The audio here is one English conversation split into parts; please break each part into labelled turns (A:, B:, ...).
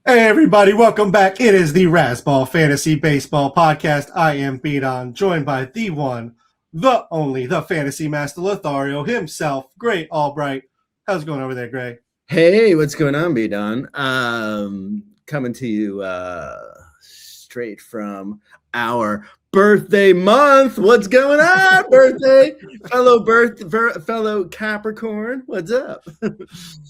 A: Hey everybody, welcome back. It is the Razzball Fantasy Baseball Podcast. I am Beaton, joined by the one, the only, the fantasy master Lothario himself, Gray Albright. How's it going over there, Gray?
B: Hey, what's going on, Beaton? Coming to you straight from our birthday month. What's going on, fellow Capricorn? What's up?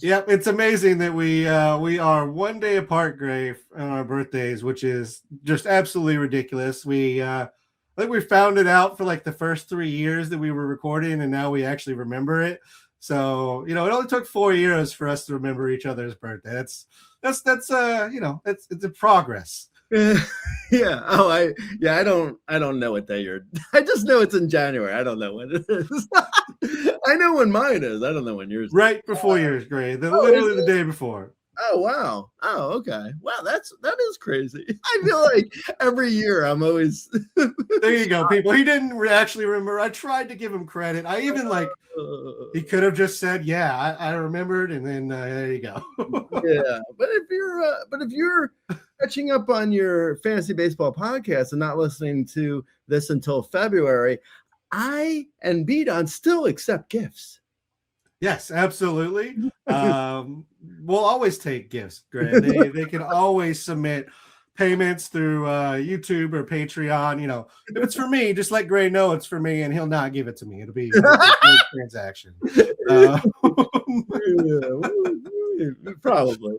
A: Yep, it's amazing that we are one day apart, Gray, on our birthdays, which is just absolutely ridiculous. I think we found it out for like the first 3 years that we were recording, and now we actually remember it. So, it only took 4 years for us to remember each other's birthday. It's a progress.
B: Yeah. I don't know what day you're. I just know it's in January. I don't know when it is. I know when mine is. I don't know when yours is.
A: Right before yours, Gray. Literally the day before.
B: Oh, wow. Oh, okay. Wow, that is crazy. I feel like every year I'm always
A: there you go, people. He didn't actually remember. I tried to give him credit. I even he could have just said, yeah, I remembered, and then there you go.
B: Yeah. But if you're catching up on your fantasy baseball podcast and not listening to this until February, I and Beaton still accept gifts.
A: Yes, absolutely. We'll always take gifts, Gray. They can always submit payments through YouTube or Patreon. If it's for me, just let Gray know it's for me, and he'll not give it to me. It'll be a transaction.
B: Probably.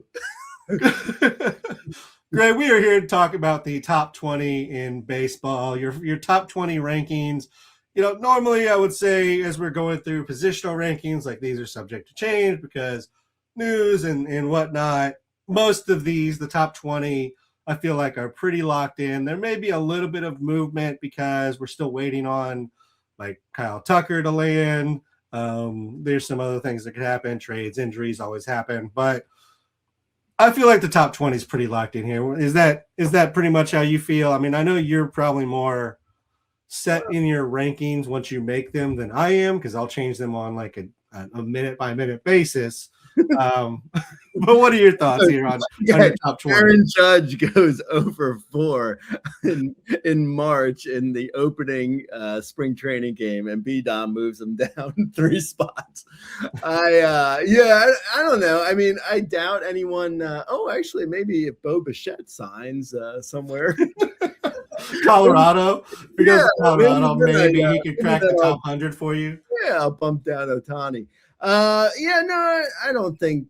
A: Gray, we are here to talk about the top 20 in baseball, your top 20 rankings. Normally I would say as we're going through positional rankings, like these are subject to change because news and whatnot. Most of these, the top 20, I feel like are pretty locked in. There may be a little bit of movement because we're still waiting on like Kyle Tucker to land. There's some other things that could happen. Trades, injuries always happen. But I feel like the top 20 is pretty locked in here. Is that pretty much how you feel? I mean, I know you're probably more set in your rankings once you make them than I am, because I'll change them on like a minute by minute basis. But what are your thoughts here on your top 20?
B: Aaron Judge goes over 4 in March in the opening spring training game, and B-Dom moves him down 3 spots. I don't know. I mean, I doubt anyone. Actually, maybe if Bo Bichette signs somewhere.
A: Colorado, because Colorado, maybe he could crack the top 100 for you.
B: Yeah, I'll bump down Ohtani. I don't think.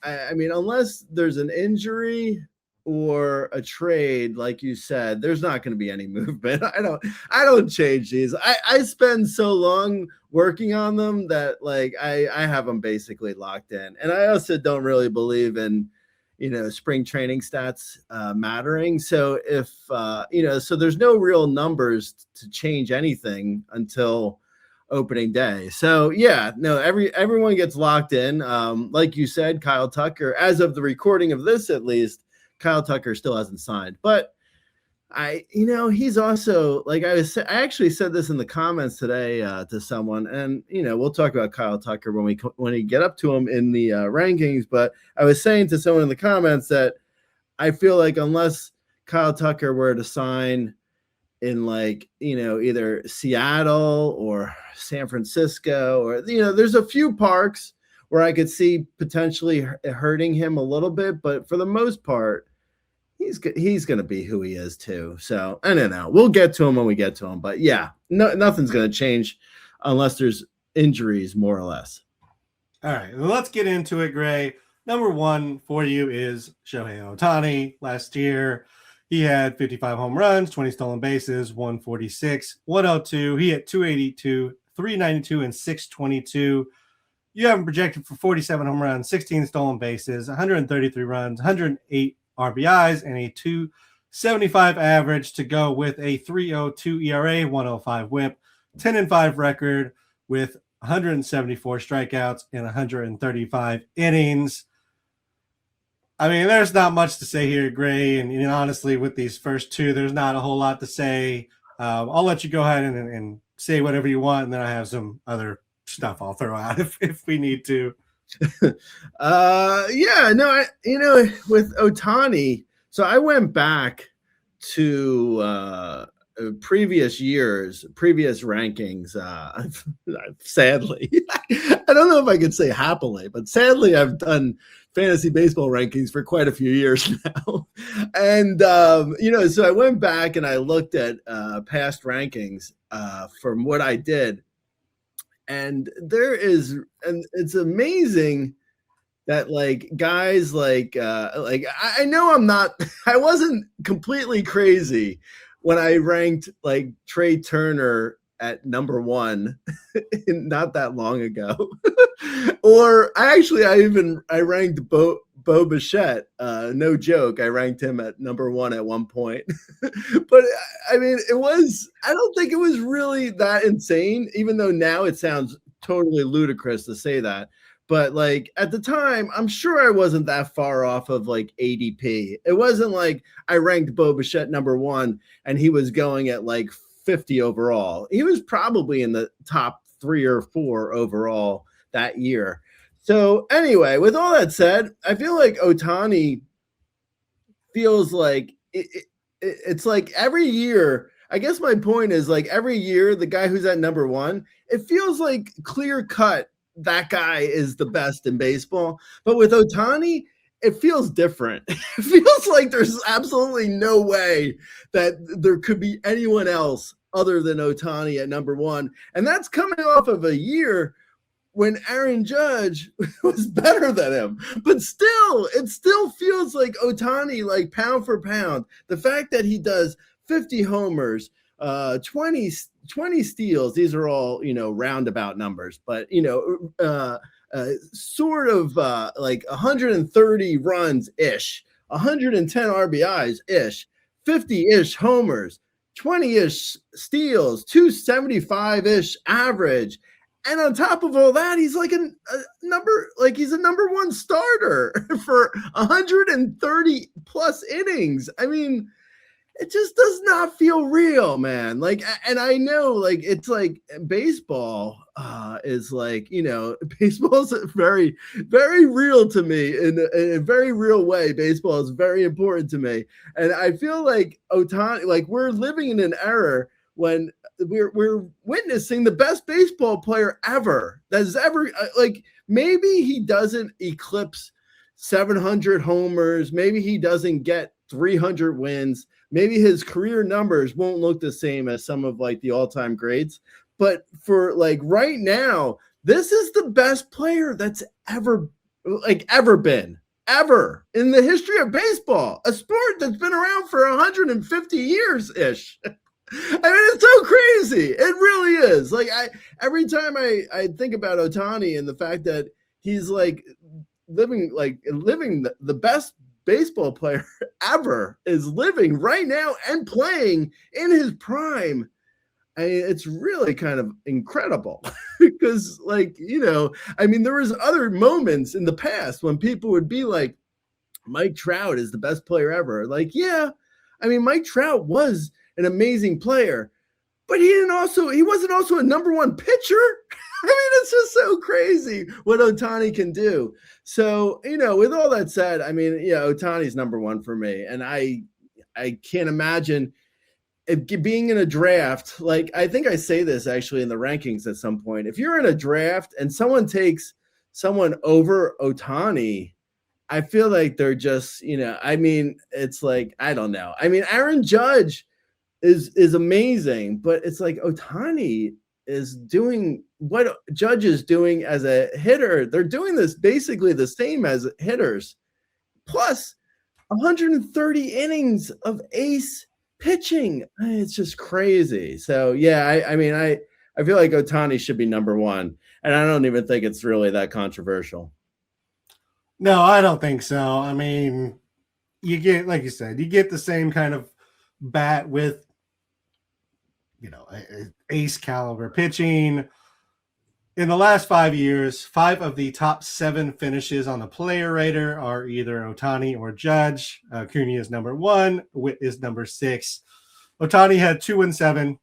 B: I mean, unless there's an injury or a trade, like you said, there's not going to be any movement. I don't change these. I spend so long working on them that like I have them basically locked in, and I also don't really believe in spring training stats mattering. So if so there's no real numbers to change anything until opening day. So everyone gets locked in. Like you said, Kyle Tucker, as of the recording of this, at least, Kyle Tucker still hasn't signed. But he's also, like I actually said this in the comments today to someone, and we'll talk about Kyle Tucker when we get up to him in the rankings. But I was saying to someone in the comments that I feel like unless Kyle Tucker were to sign in either Seattle or San Francisco, or there's a few parks where I could see potentially hurting him a little bit, but for the most part, he's going to be who he is too. So I don't know. We'll get to him when we get to him, but nothing's going to change unless there's injuries, more or less.
A: All right, well, let's get into it, Gray. Number 1 for you is Shohei Ohtani. Last year, he had 55 home runs, 20 stolen bases, 146, 102. He hit 282, 392, and 622. You have him projected for 47 home runs, 16 stolen bases, 133 runs, 108 RBIs, and a 275 average to go with a 3.02 ERA, 105 WHIP, 10-5 record with 174 strikeouts and 135 innings. I mean, there's not much to say here, Gray, and honestly, with these first 2, there's not a whole lot to say. I'll let you go ahead and say whatever you want, and then I have some other stuff I'll throw out if we need to.
B: With Ohtani, so I went back to previous rankings. Sadly, I don't know if I could say happily, but sadly, I've done fantasy baseball rankings for quite a few years now. And, so I went back and I looked at past rankings from what I did. And it's amazing that like guys like I know I wasn't completely crazy when I ranked like Trey Turner at number 1 not that long ago. Or I ranked Bo Bichette. No joke. I ranked him at number 1 at one point. But I mean, I don't think it was really that insane, even though now it sounds totally ludicrous to say that. But like at the time, I'm sure I wasn't that far off of like ADP. It wasn't like I ranked Bo Bichette number 1 and he was going at like 50 overall. He was probably in the top 3 or 4 overall that year. So anyway, with all that said, I feel like Ohtani feels like it's like every year. I guess my point is like every year, the guy who's at number 1, it feels like clear cut. That guy is the best in baseball. But with Ohtani, it feels different. It feels like there's absolutely no way that there could be anyone else other than Ohtani at number 1. And that's coming off of a year when Aaron Judge was better than him. But still, it still feels like Ohtani, like pound for pound. The fact that he does 50 homers, 20 steals. These are all, roundabout numbers, but, sort of like 130 runs ish, 110 RBIs ish, 50 ish homers, 20 ish steals, 275 ish average. And on top of all that, he's like he's a number 1 starter for 130 plus innings. I mean, it just does not feel real, man. Like, and I know, like, it's like baseball is like, baseball is very, very real to me in a very real way. Baseball is very important to me. And I feel like Ohtani, like we're living in an era when we're witnessing the best baseball player ever that's ever, like, maybe he doesn't eclipse 700 homers. Maybe he doesn't get 300 wins. Maybe his career numbers won't look the same as some of like the all-time greats, but for like right now, this is the best player that's ever been in the history of baseball, a sport that's been around for 150 years ish. I mean, it's so crazy. It really is. Like every time I think about Ohtani and the fact that he's like living the best baseball player ever is living right now and playing in his prime. I mean, it's really kind of incredible because there was other moments in the past when people would be like, Mike Trout is the best player ever. Like, yeah, I mean, Mike Trout was an amazing player, but he wasn't also a number 1 pitcher. I mean, it's just so crazy what Ohtani can do. So, with all that said, I mean, Ohtani's number 1 for me. And I can't imagine being in a draft. Like, I think I say this actually in the rankings at some point. If you're in a draft and someone takes someone over Ohtani, I feel like they're just, I mean, it's like, I don't know. I mean, Aaron Judge is amazing, but it's like Ohtani is doing what Judge is doing as a hitter. They're doing this basically the same as hitters, plus 130 innings of ace pitching. It's just crazy. So yeah, I mean, I feel like Ohtani should be number 1, and I don't even think it's really that controversial.
A: No, I don't think so. I mean, you get, like you said, you get the same kind of bat with, ace caliber pitching. In the last 5 years, 5 of the top 7 finishes on the player rater are either Ohtani or Judge. Acuna is number 1. Witt is number 6. Ohtani had 2 and 7.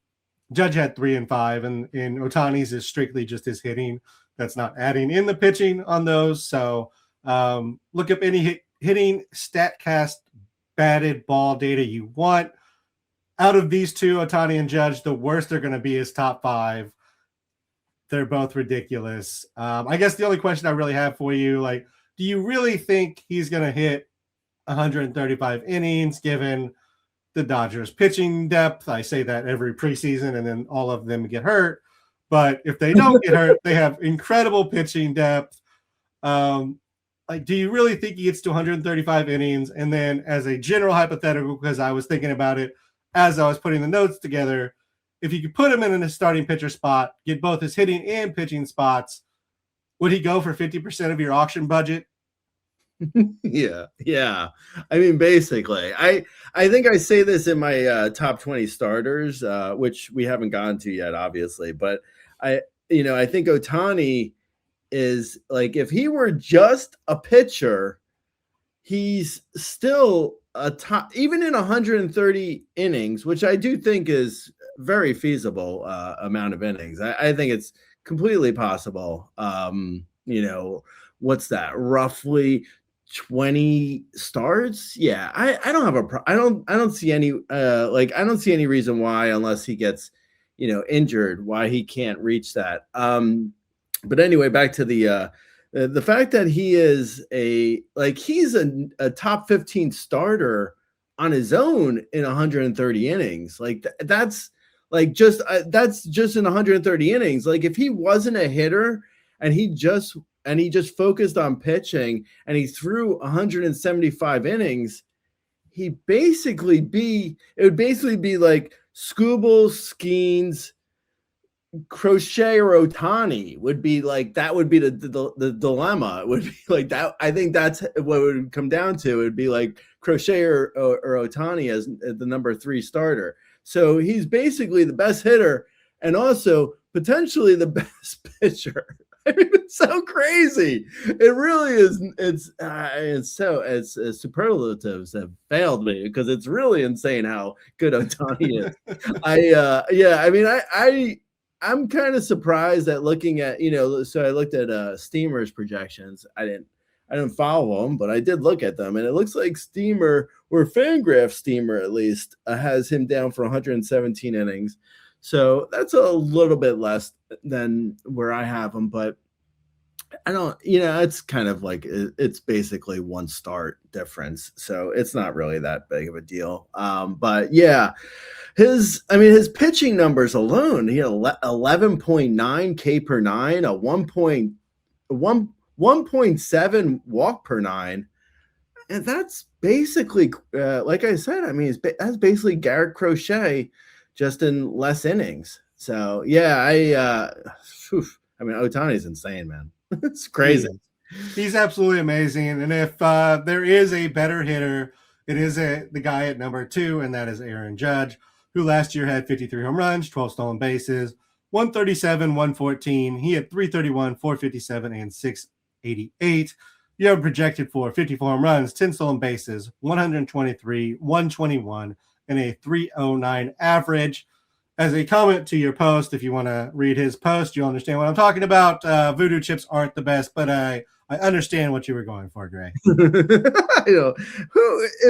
A: Judge had 3 and 5. And Ohtani's is strictly just his hitting. that's not adding in the pitching on those. So look up any hitting Statcast batted ball data you want. Out of these two, Ohtani and Judge, the worst they're going to be is top 5. They're both ridiculous. I guess the only question I really have for you, like, do you really think he's going to hit 135 innings given the Dodgers pitching depth? I say that every preseason and then all of them get hurt. But if they don't get hurt, they have incredible pitching depth. Like, do you really think he gets to 135 innings? And then as a general hypothetical, because I was thinking about it as I was putting the notes together, if you could put him in a starting pitcher spot, get both his hitting and pitching spots, would he go for 50% of your auction budget?
B: Yeah. I mean, basically, I think I say this in my top 20 starters, which we haven't gotten to yet, obviously. But I think Ohtani is like, if he were just a pitcher, he's still a top, even in 130 innings, which I do think is very feasible amount of innings. I think it's completely possible. What's that? Roughly 20 starts. Yeah, I don't have I don't see any I don't see any reason why, unless he gets injured, why he can't reach that. But anyway, back to the fact that he is he's a top 15 starter on his own in 130 innings. That's just in 130 innings. Like, if he wasn't a hitter and he just focused on pitching and he threw 175 innings, it would basically be like Skubal, Skeens, Crochet, or Ohtani would be like, that would be the dilemma. It would be like that. I think that's what it would come down to. It would be like Crochet or Ohtani as the number 3 starter. So he's basically the best hitter and also potentially the best pitcher. I mean, it's so crazy. It really is. It's superlatives have failed me, because it's really insane how good Ohtani is. I'm kind of surprised at looking at, so I looked at Steamer's projections. I didn't follow them, but I did look at them, and it looks like Steamer, or Fangraph Steamer at least, has him down for 117 innings. So that's a little bit less than where I have him, but I don't, it's kind of like, it's basically 1 start difference. So it's not really that big of a deal. But yeah, his pitching numbers alone, he had 11.9 K per 9, a 1.7 walk per 9. And that's basically, like I said, that's basically Garrett Crochet, just in less innings. So yeah, Ohtani's insane, man. It's crazy.
A: He's absolutely amazing. And if there is a better hitter, it is the guy at number 2, and that is Aaron Judge, who last year had 53 home runs, 12 stolen bases, 137, 114. He had 331, 457, and 688. You have projected for 54 home runs, 10 stolen bases, 123, 121, and a 309 average. As a comment to your post, if you want to read his post, you'll understand what I'm talking about. Voodoo chips aren't the best, but I understand what you were going for, Gray.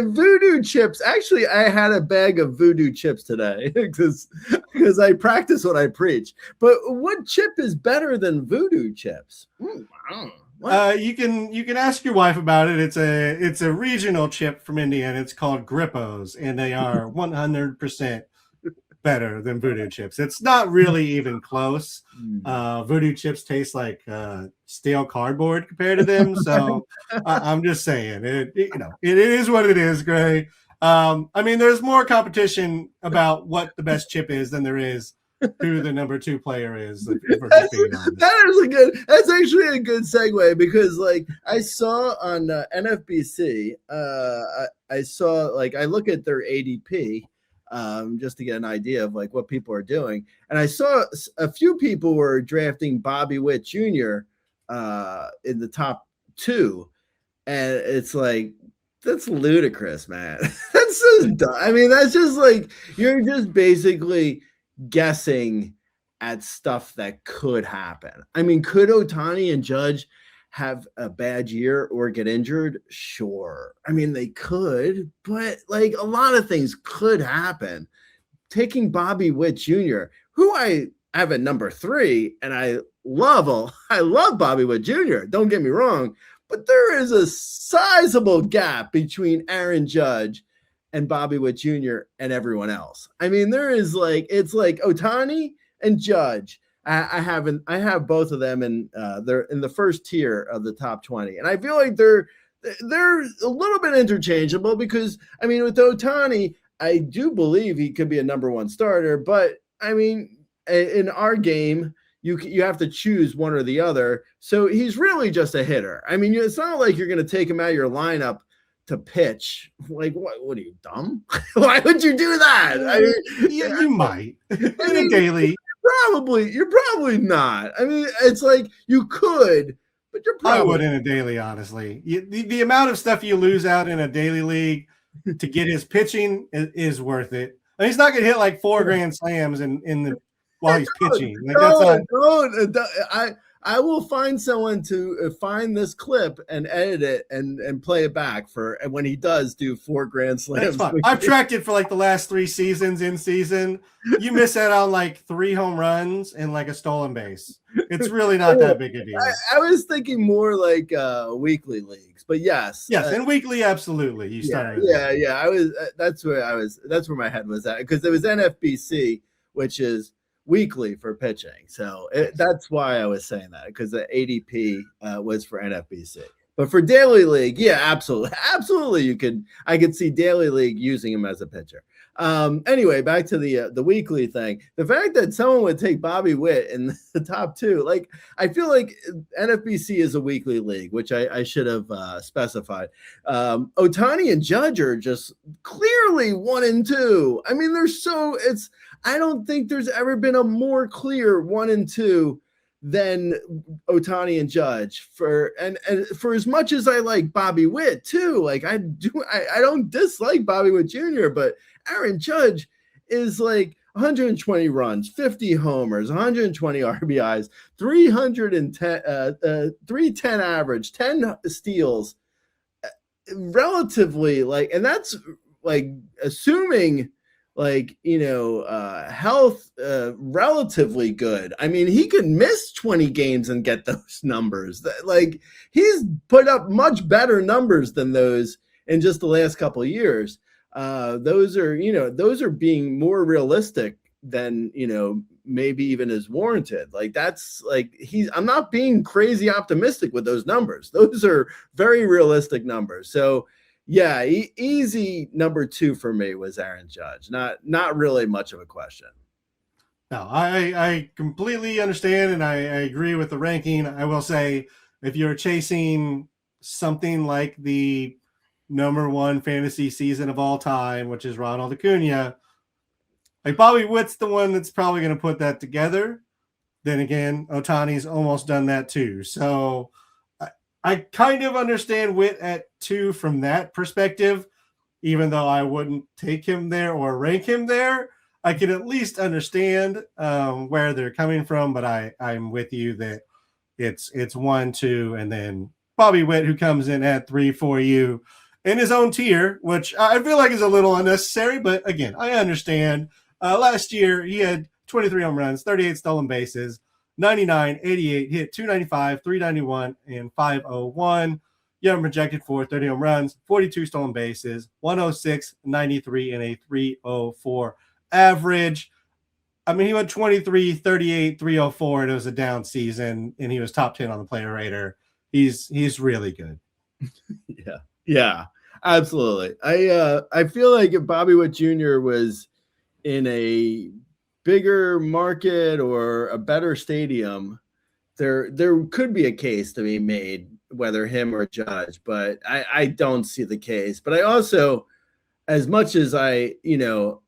B: Voodoo chips. Actually, I had a bag of voodoo chips today because I practice what I preach. But what chip is better than voodoo chips?
A: You can ask your wife about it. It's a regional chip from Indiana. It's called Grippos, and they are 100% better than voodoo chips. It's not really even close. Voodoo chips taste like stale cardboard compared to them. So I'm just saying it is what it is, Gray. There's more competition about what the best chip is than there is who the number 2 player is.
B: That's actually a good segue, because I saw on NFBC, I look at their ADP, just to get an idea of what people are doing. And I saw a few people were drafting Bobby Witt Jr. In the top 2. And it's that's ludicrous, man. That's so dumb. That's just you're just basically guessing at stuff that could happen. I mean, could Ohtani and Judge have a bad year or get injured? Sure. I mean, they could, but like a lot of things could happen. Taking Bobby Witt Jr., who I have at number 3, and I love Bobby Witt Jr., don't get me wrong, but there is a sizable gap between Aaron Judge and Bobby Witt Jr. and everyone else. I mean, it's like Ohtani and Judge. I have both of them, and they're in the first tier of the top 20, and I feel like they're a little bit interchangeable because, I mean, with Ohtani, I do believe he could be a number 1 starter, but I mean, in our game, you have to choose one or the other. So he's really just a hitter. I mean, it's not like you're going to take him out of your lineup to pitch. Like, what are you, dumb? Why would you do that? I mean,
A: yeah, you might in a daily.
B: You're probably not. I mean, it's like you could, but you're probably.
A: I would in a daily, honestly. The amount of stuff you lose out in a daily league to get his pitching is worth it. I mean, he's not going to hit like 4 grand slams while he's pitching. Like, I will find someone to find this clip and edit it and play it back for when he does do 4 grand slams. That's fine. I've tracked it for like the last 3 seasons in season. You miss out on like 3 home runs and like a stolen base. It's really not that big a deal.
B: I was thinking more like weekly leagues, but yes,
A: and weekly, absolutely. You started.
B: Yeah. I was. That's where my head was at, because it was NFBC, which is weekly for pitching. So that's why I was saying that, because the ADP was for NFBC. But for daily league, yeah, absolutely. I could see daily league using him as a pitcher. Anyway, back to the weekly thing. The fact that someone would take Bobby Witt in the top 2, like, I feel like NFBC is a weekly league, which I should have specified. Ohtani and Judge are just clearly 1 and 2. I mean, I don't think there's ever been a more clear 1 and 2 than Ohtani and Judge. For as much as I like Bobby Witt too, like I don't dislike Bobby Witt Jr., but Aaron Judge is like 120 runs, 50 homers, 120 RBIs, 310 average, 10 steals, relatively, like, and that's like assuming like, health relatively good. I mean, he could miss 20 games and get those numbers. Like, he's put up much better numbers than those in just the last couple of years. Those are being more realistic than, maybe even is warranted. Like, that's like, I'm not being crazy optimistic with those numbers. Those are very realistic numbers. So yeah, easy number 2 for me was Aaron Judge. Not really much of a question.
A: No, I completely understand, and I agree with the ranking. I will say, if you're chasing something like the number 1 fantasy season of all time, which is Ronald Acuna, like, Bobby Witt's the one that's probably going to put that together. Then again, Ohtani's almost done that too. So I kind of understand Witt at 2 from that perspective, even though I wouldn't take him there or rank him there. I can at least understand where they're coming from, but I'm with you that it's 1, 2, and then Bobby Witt, who comes in at 3 for you in his own tier, which I feel like is a little unnecessary, but again, I understand. Last year, he had 23 home runs, 38 stolen bases, 99, 88, hit 295, 391, and 501. You have him projected for 30 home runs, 42 stolen bases, 106, 93, and a 304 average. I mean, he went 23, 38, 304, and it was a down season, and he was top 10 on the player rater. He's really good.
B: Yeah, absolutely. I feel like if Bobby Witt Jr. was in a bigger market or a better stadium, there could be a case to be made, whether him or Judge, but I don't see the case. But I also, as much as I, am,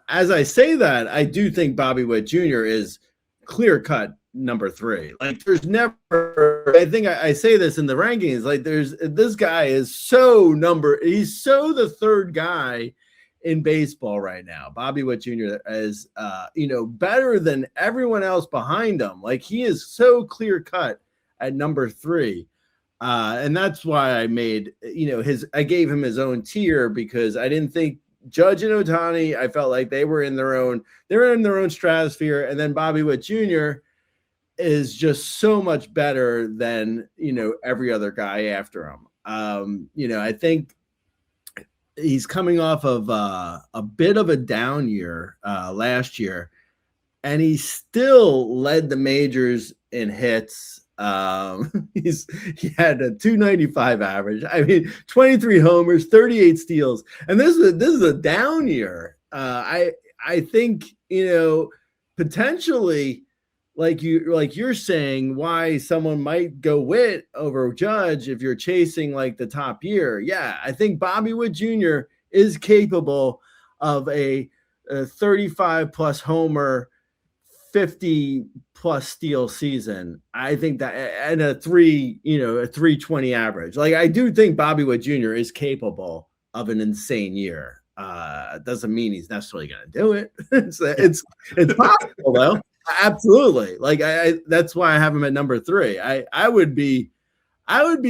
B: as I say that, I do think Bobby Witt Jr. is clear cut number 3. Like, there's never, I think I say this in the rankings, like, this guy is he's so the 3rd guy in baseball right now. Bobby Witt Jr. is, better than everyone else behind him. Like, he is so clear cut at number 3. And that's why I made, I gave him his own tier, because I didn't think Judge and Ohtani, I felt like they were in their own stratosphere. And then Bobby Witt Jr. is just so much better than, every other guy after him. I think he's coming off of a bit of a down year last year, and he still led the majors in hits. He had a 295 average. I mean, 23 homers, 38 steals, and this is a down year. I think, potentially, like you're saying, why someone might go Witt over Judge if you're chasing like the top year. Yeah, I think Bobby Witt Jr. is capable of a 35 plus homer, 50 plus steal season. I think that, and a 320 average. Like, I do think Bobby Witt Jr. is capable of an insane year. Doesn't mean he's necessarily going to do it. It's possible though. Absolutely. Like, I that's why I have him at number 3. I would be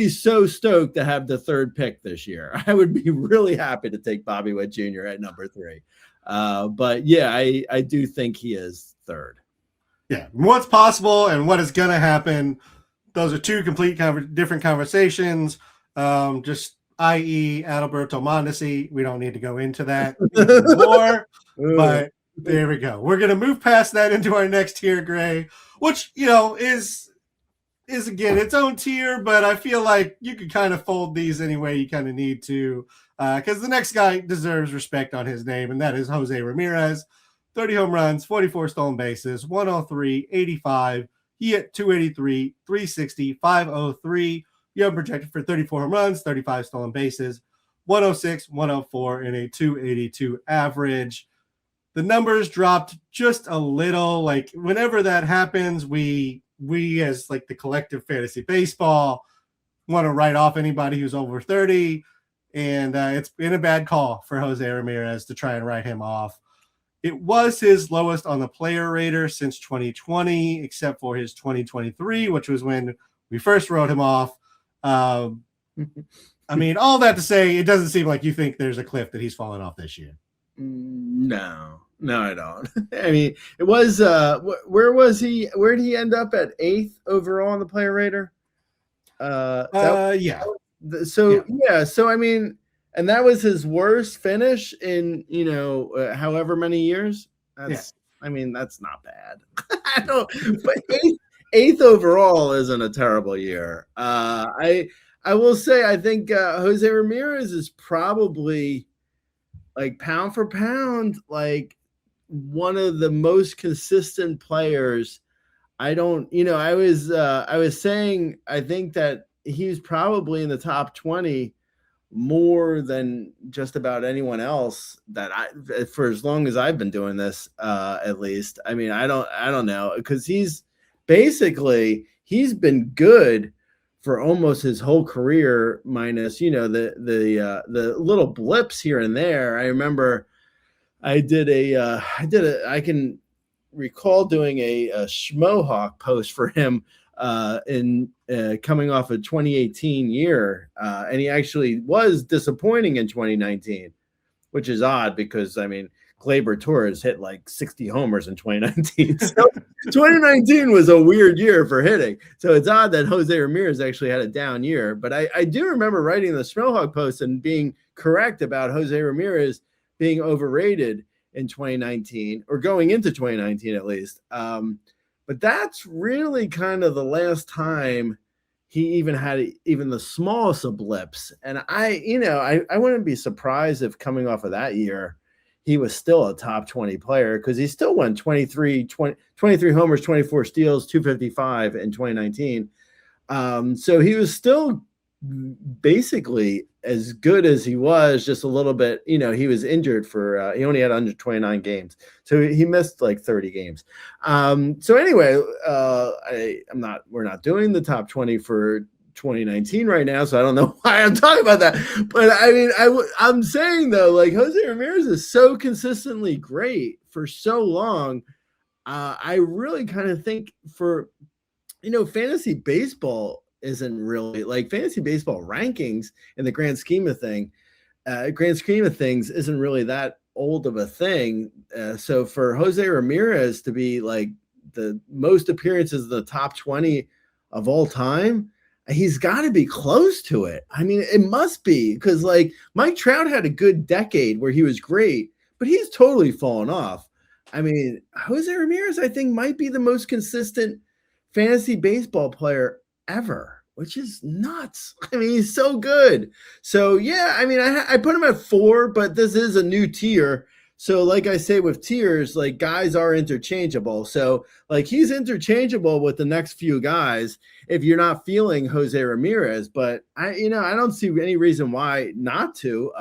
B: so stoked to have the 3rd pick this year. I would be really happy to take Bobby Witt Jr. at number 3. But yeah, I do think he is 3rd.
A: Yeah, what's possible and what is going to happen, those are two complete different conversations. Just i.e. Adalberto Mondesi. We don't need to go into that more, but there we go. We're going to move past that into our next tier, Gray, which, is again its own tier, but I feel like you could kind of fold these any way you kind of need to, because the next guy deserves respect on his name, and that is Jose Ramirez. 30 home runs, 44 stolen bases, 103, 85. He hit 283, 360, 503. You have projected for 34 home runs, 35 stolen bases, 106, 104, and a 282 average. The numbers dropped just a little. Like, whenever that happens, we as like the collective fantasy baseball want to write off anybody who's over 30. And it's been a bad call for Jose Ramirez to try and write him off. It was his lowest on the player rater since 2020, except for his 2023, which was when we first wrote him off. I mean, all that to say, it doesn't seem like you think there's a cliff that he's fallen off this year.
B: No, I don't. I mean, it was, where was he? Where did he end up at 8th overall on the player rater?
A: Yeah.
B: So, I mean, and that was his worst finish in, however many years. I mean, that's not bad. I don't, but eighth overall isn't a terrible year. I will say, I think Jose Ramirez is probably, like, pound for pound, like, one of the most consistent players. I was saying, I think that he's probably in the top 20 more than just about anyone else for as long as I've been doing this, at least. I mean, I don't know, because he's been good for almost his whole career, minus, the little blips here and there. I remember I can recall doing a Schmohawk post for him in coming off a 2018 year, and he actually was disappointing in 2019, which is odd because, I mean, Gleyber Torres hit like 60 homers in 2019. So 2019 was a weird year for hitting. So it's odd that Jose Ramirez actually had a down year. But I do remember writing the Schmohawk post and being correct about Jose Ramirez being overrated in 2019, or going into 2019 at least. But that's really kind of the last time he even had even the smallest of blips. And I wouldn't be surprised if coming off of that year, he was still a top 20 player, because he still won 23 homers, 24 steals, 255 in 2019. So he was still basically as good as he was, just a little bit, he was injured for, he only had 129 games. So he missed like 30 games. So anyway, we're not doing the top 20 for 2019 right now, so I don't know why I'm talking about that. But I mean, I'm saying though, like Jose Ramirez is so consistently great for so long. I really kind of think for, fantasy baseball isn't really like fantasy baseball rankings in the grand scheme of things isn't really that old of a thing. So for Jose Ramirez to be like the most appearances in the top 20 of all time, he's got to be close to it. I mean, it must be, because like Mike Trout had a good decade where he was great, but he's totally fallen off. I mean, Jose Ramirez, I think, might be the most consistent fantasy baseball player ever, which is nuts. I mean, he's so good. So yeah, I mean, I put him at 4, but this is a new tier. So like I say with tiers, like guys are interchangeable. So like he's interchangeable with the next few guys if you're not feeling Jose Ramirez. But I don't see any reason why not to.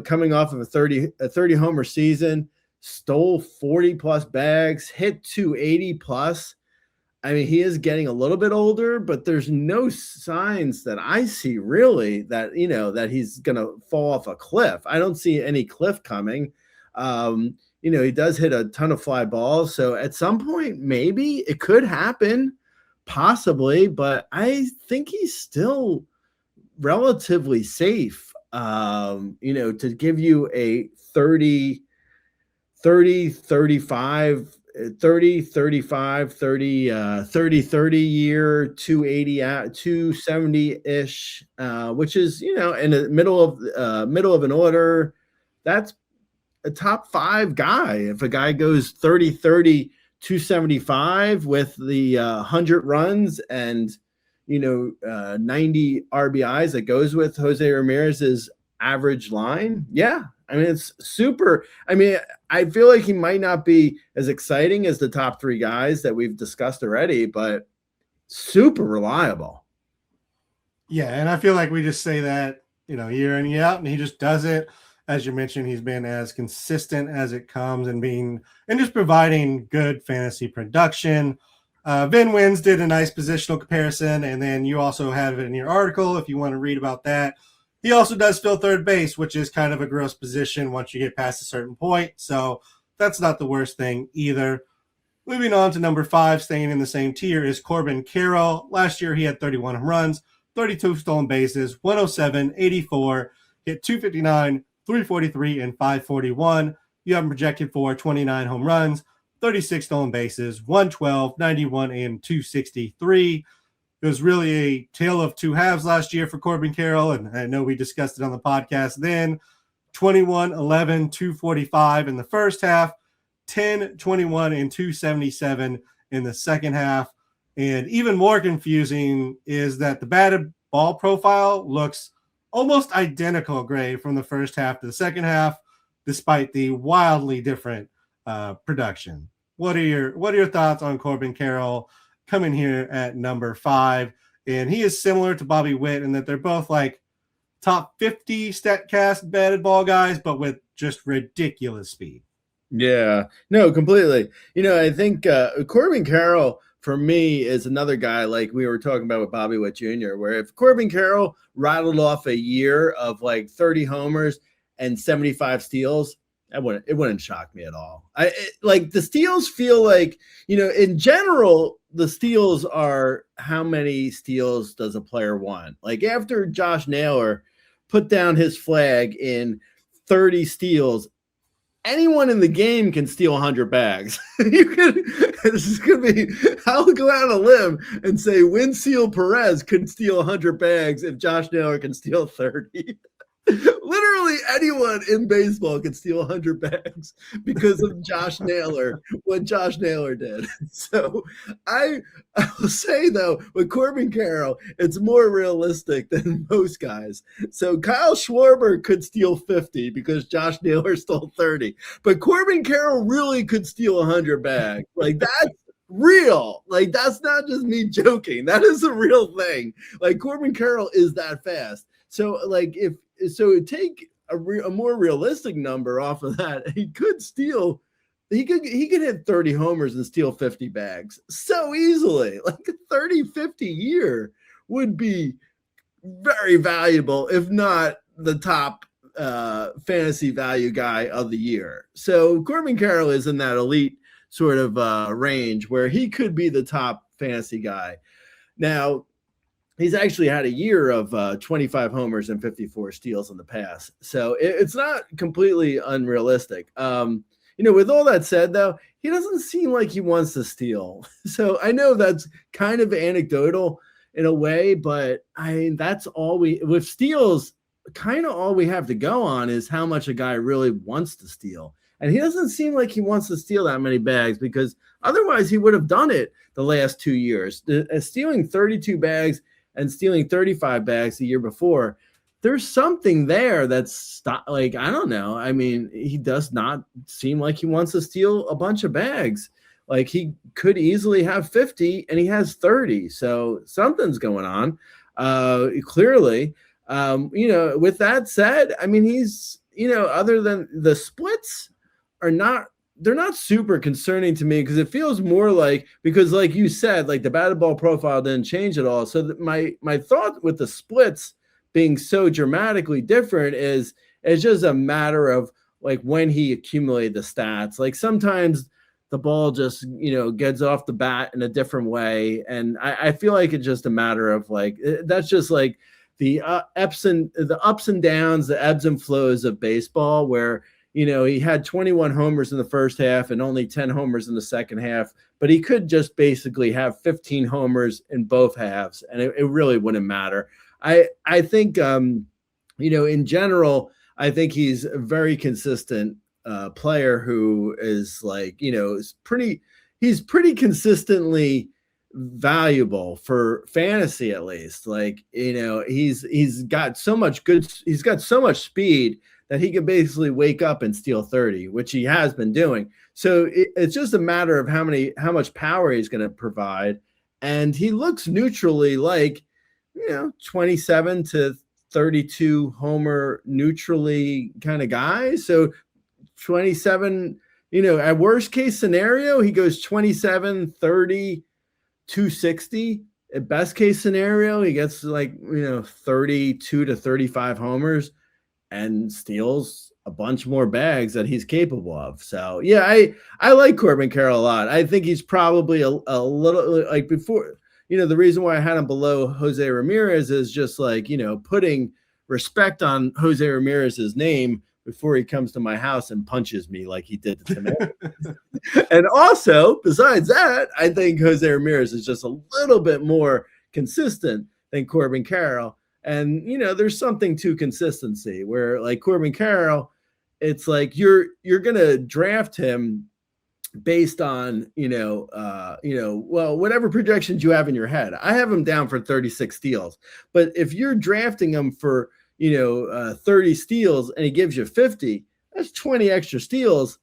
B: Coming off of a 30 homer season, stole 40 plus bags, hit 280 plus. I mean, he is getting a little bit older, but there's no signs that I see really that, that he's going to fall off a cliff. I don't see any cliff coming. He does hit a ton of fly balls. So at some point, maybe it could happen, possibly, but I think he's still relatively safe, to give you a 30, 35, 30 year 270 ish, which is, in the middle of an order. That's a top 5 guy. If a guy goes 30 275 with the 100 runs and 90 RBIs that goes with Jose Ramirez's average line, yeah, I mean, it's super. I mean, I feel like he might not be as exciting as the top 3 guys that we've discussed already, but super reliable.
A: Yeah, and I feel like we just say that, year in, year out, and he just does it. As you mentioned, he's been as consistent as it comes and just providing good fantasy production. Vin Wins did a nice positional comparison, and then you also have it in your article if you want to read about that. He also does fill third base, which is kind of a gross position once you get past a certain point. So that's not the worst thing either. Moving on to number 5, staying in the same tier, is Corbin Carroll. Last year, he had 31 home runs, 32 stolen bases, 107, 84, hit 259, 343, and 541. You have him projected for 29 home runs, 36 stolen bases, 112, 91, and 263. It was really a tale of two halves last year for Corbin Carroll, and I know we discussed it on the podcast then. 21, 11, 245 in the first half, 10, 21, and 277 in the second half. And even more confusing is that the batted ball profile looks almost identical grade from the first half to the second half, despite the wildly different production. What are your thoughts on Corbin Carroll coming here at number 5? And he is similar to Bobby Witt in that they're both like top 50 Statcast batted ball guys, but with just ridiculous speed.
B: Yeah, no, completely. I think Corbin Carroll for me is another guy like we were talking about with Bobby Witt Jr., where if Corbin Carroll rattled off a year of like 30 homers and 75 steals, it wouldn't shock me at all. Like the steals feel like, in general, the steals are how many steals does a player want? Like after Josh Naylor put down his flag in 30 steals, anyone in the game can steal 100 bags. This is going to be, I'll go out on a limb and say Winfield Perez could steal 100 bags if Josh Naylor can steal 30. Literally anyone in baseball can steal 100 bags because of Josh Naylor, what Josh Naylor did. So I will say, though, with Corbin Carroll, it's more realistic than most guys. So Kyle Schwarber could steal 50 because Josh Naylor stole 30. But Corbin Carroll really could steal 100 bags. Like, that's real. Like, that's not just me joking. That is a real thing. Like, Corbin Carroll is that fast. So, like, take a more realistic number off of that. He could hit 30 homers and steal 50 bags so easily, like a 30-50 year would be very valuable, if not the top fantasy value guy of the year. So Corbin Carroll is in that elite sort of range where he could be the top fantasy guy. Now, he's actually had a year of 25 homers and 54 steals in the past. So it's not completely unrealistic. With all that said, though, he doesn't seem like he wants to steal. So I know that's kind of anecdotal in a way, but that's all with steals, kind of all we have to go on is how much a guy really wants to steal. And he doesn't seem like he wants to steal that many bags, because otherwise he would have done it the last 2 years. Stealing 32 bags and stealing 35 bags the year before, there's something there that's like, I don't know. I mean, he does not seem like he wants to steal a bunch of bags. Like, he could easily have 50 and he has 30. So something's going on. Clearly, with that said, I mean, he's, other than the splits they're not super concerning to me, because it feels more like, because like you said, like the batted ball profile didn't change at all. So my thought with the splits being so dramatically different is it's just a matter of like when he accumulated the stats. Like sometimes the ball just, gets off the bat in a different way. And I feel like it's just a matter of like, that's just like the ups and downs, the ebbs and flows of baseball, where, he had 21 homers in the first half and only 10 homers in the second half, but he could just basically have 15 homers in both halves, and it really wouldn't matter. I think, in general, I think he's a very consistent player who is like, he's pretty consistently valuable for fantasy, at least. Like, he's got so much speed that he can basically wake up and steal 30, which he has been doing. So it's just a matter of how much power he's going to provide. And he looks neutrally like, 27 to 32 homer neutrally kind of guy. So 27, at worst case scenario, he goes 27, 30, 260. At best case scenario, he gets like, 32 to 35 homers and steals a bunch more bags that he's capable of. So yeah, I like Corbin Carroll a lot. I think he's probably a little like before, the reason why I had him below Jose Ramirez is just like, putting respect on Jose Ramirez's name before he comes to my house and punches me like he did to me. And also, besides that, I think Jose Ramirez is just a little bit more consistent than Corbin Carroll. And, there's something to consistency where like Corbin Carroll, it's like you're going to draft him based on, whatever projections you have in your head. I have him down for 36 steals. But if you're drafting him for, 30 steals and he gives you 50, that's 20 extra steals.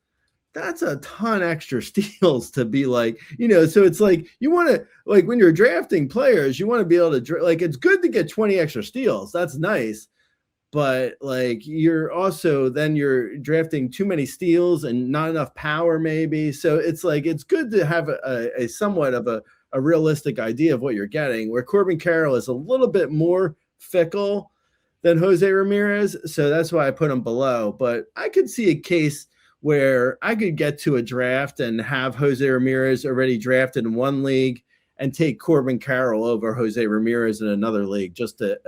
B: That's a ton extra steals to be like, so it's like you want to, like when you're drafting players, you want to be able to, like, it's good to get 20 extra steals. That's nice. But like you're drafting too many steals and not enough power maybe. So it's like, it's good to have a somewhat of a realistic idea of what you're getting, where Corbin Carroll is a little bit more fickle than Jose Ramirez. So that's why I put him below. But I could see a case where I could get to a draft and have Jose Ramirez already drafted in one league and take Corbin Carroll over Jose Ramirez in another league, just to,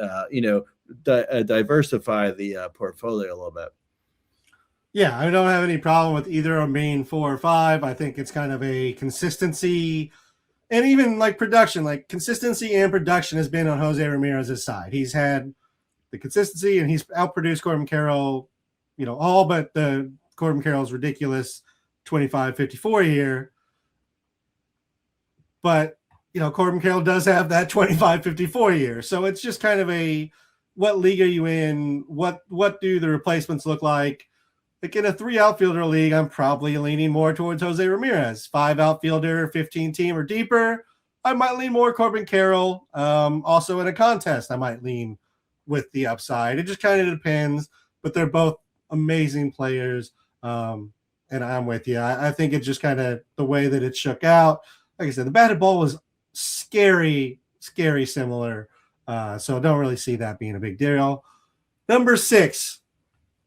B: diversify the portfolio a little bit.
A: Yeah, I don't have any problem with either of being 4 or 5. I think it's kind of a consistency, and even like production, like consistency and production has been on Jose Ramirez's side. He's had the consistency and he's outproduced Corbin Carroll, all but the Corbin Carroll's ridiculous 25-54 year. But, Corbin Carroll does have that 25-54 year. So it's just kind of a, what league are you in? What do the replacements look like? Like in a 3 outfielder league, I'm probably leaning more towards Jose Ramirez. 5 outfielder, 15 team or deeper, I might lean more Corbin Carroll. Also in a contest, I might lean with the upside. It just kind of depends, but they're both amazing players. And I'm with you. I think it's just kind of the way that it shook out. Like I said, the batted ball was scary similar. So don't really see that being a big deal. Number 6,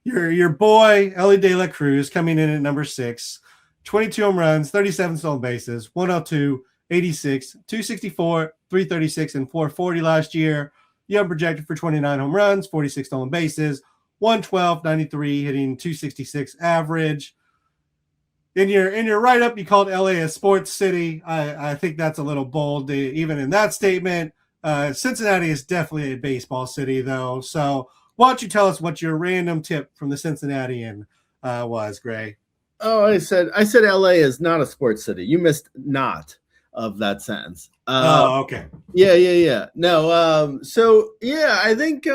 A: your boy Ellie De La Cruz coming in at number 6, 22 home runs, 37 stolen bases, 102, 86, 264, 336, and 440 last year. Young projected for 29 home runs, 46 stolen bases, 112, 93, hitting 266 average. In your write-up, you called LA a sports city. I think that's a little bold, even in that statement. Cincinnati is definitely a baseball city, though. So why don't you tell us what your random tip from the Cincinnatian was, Gray?
B: Oh, I said LA is not a sports city. You missed not of that sentence.
A: Okay.
B: Yeah. No. So yeah, I think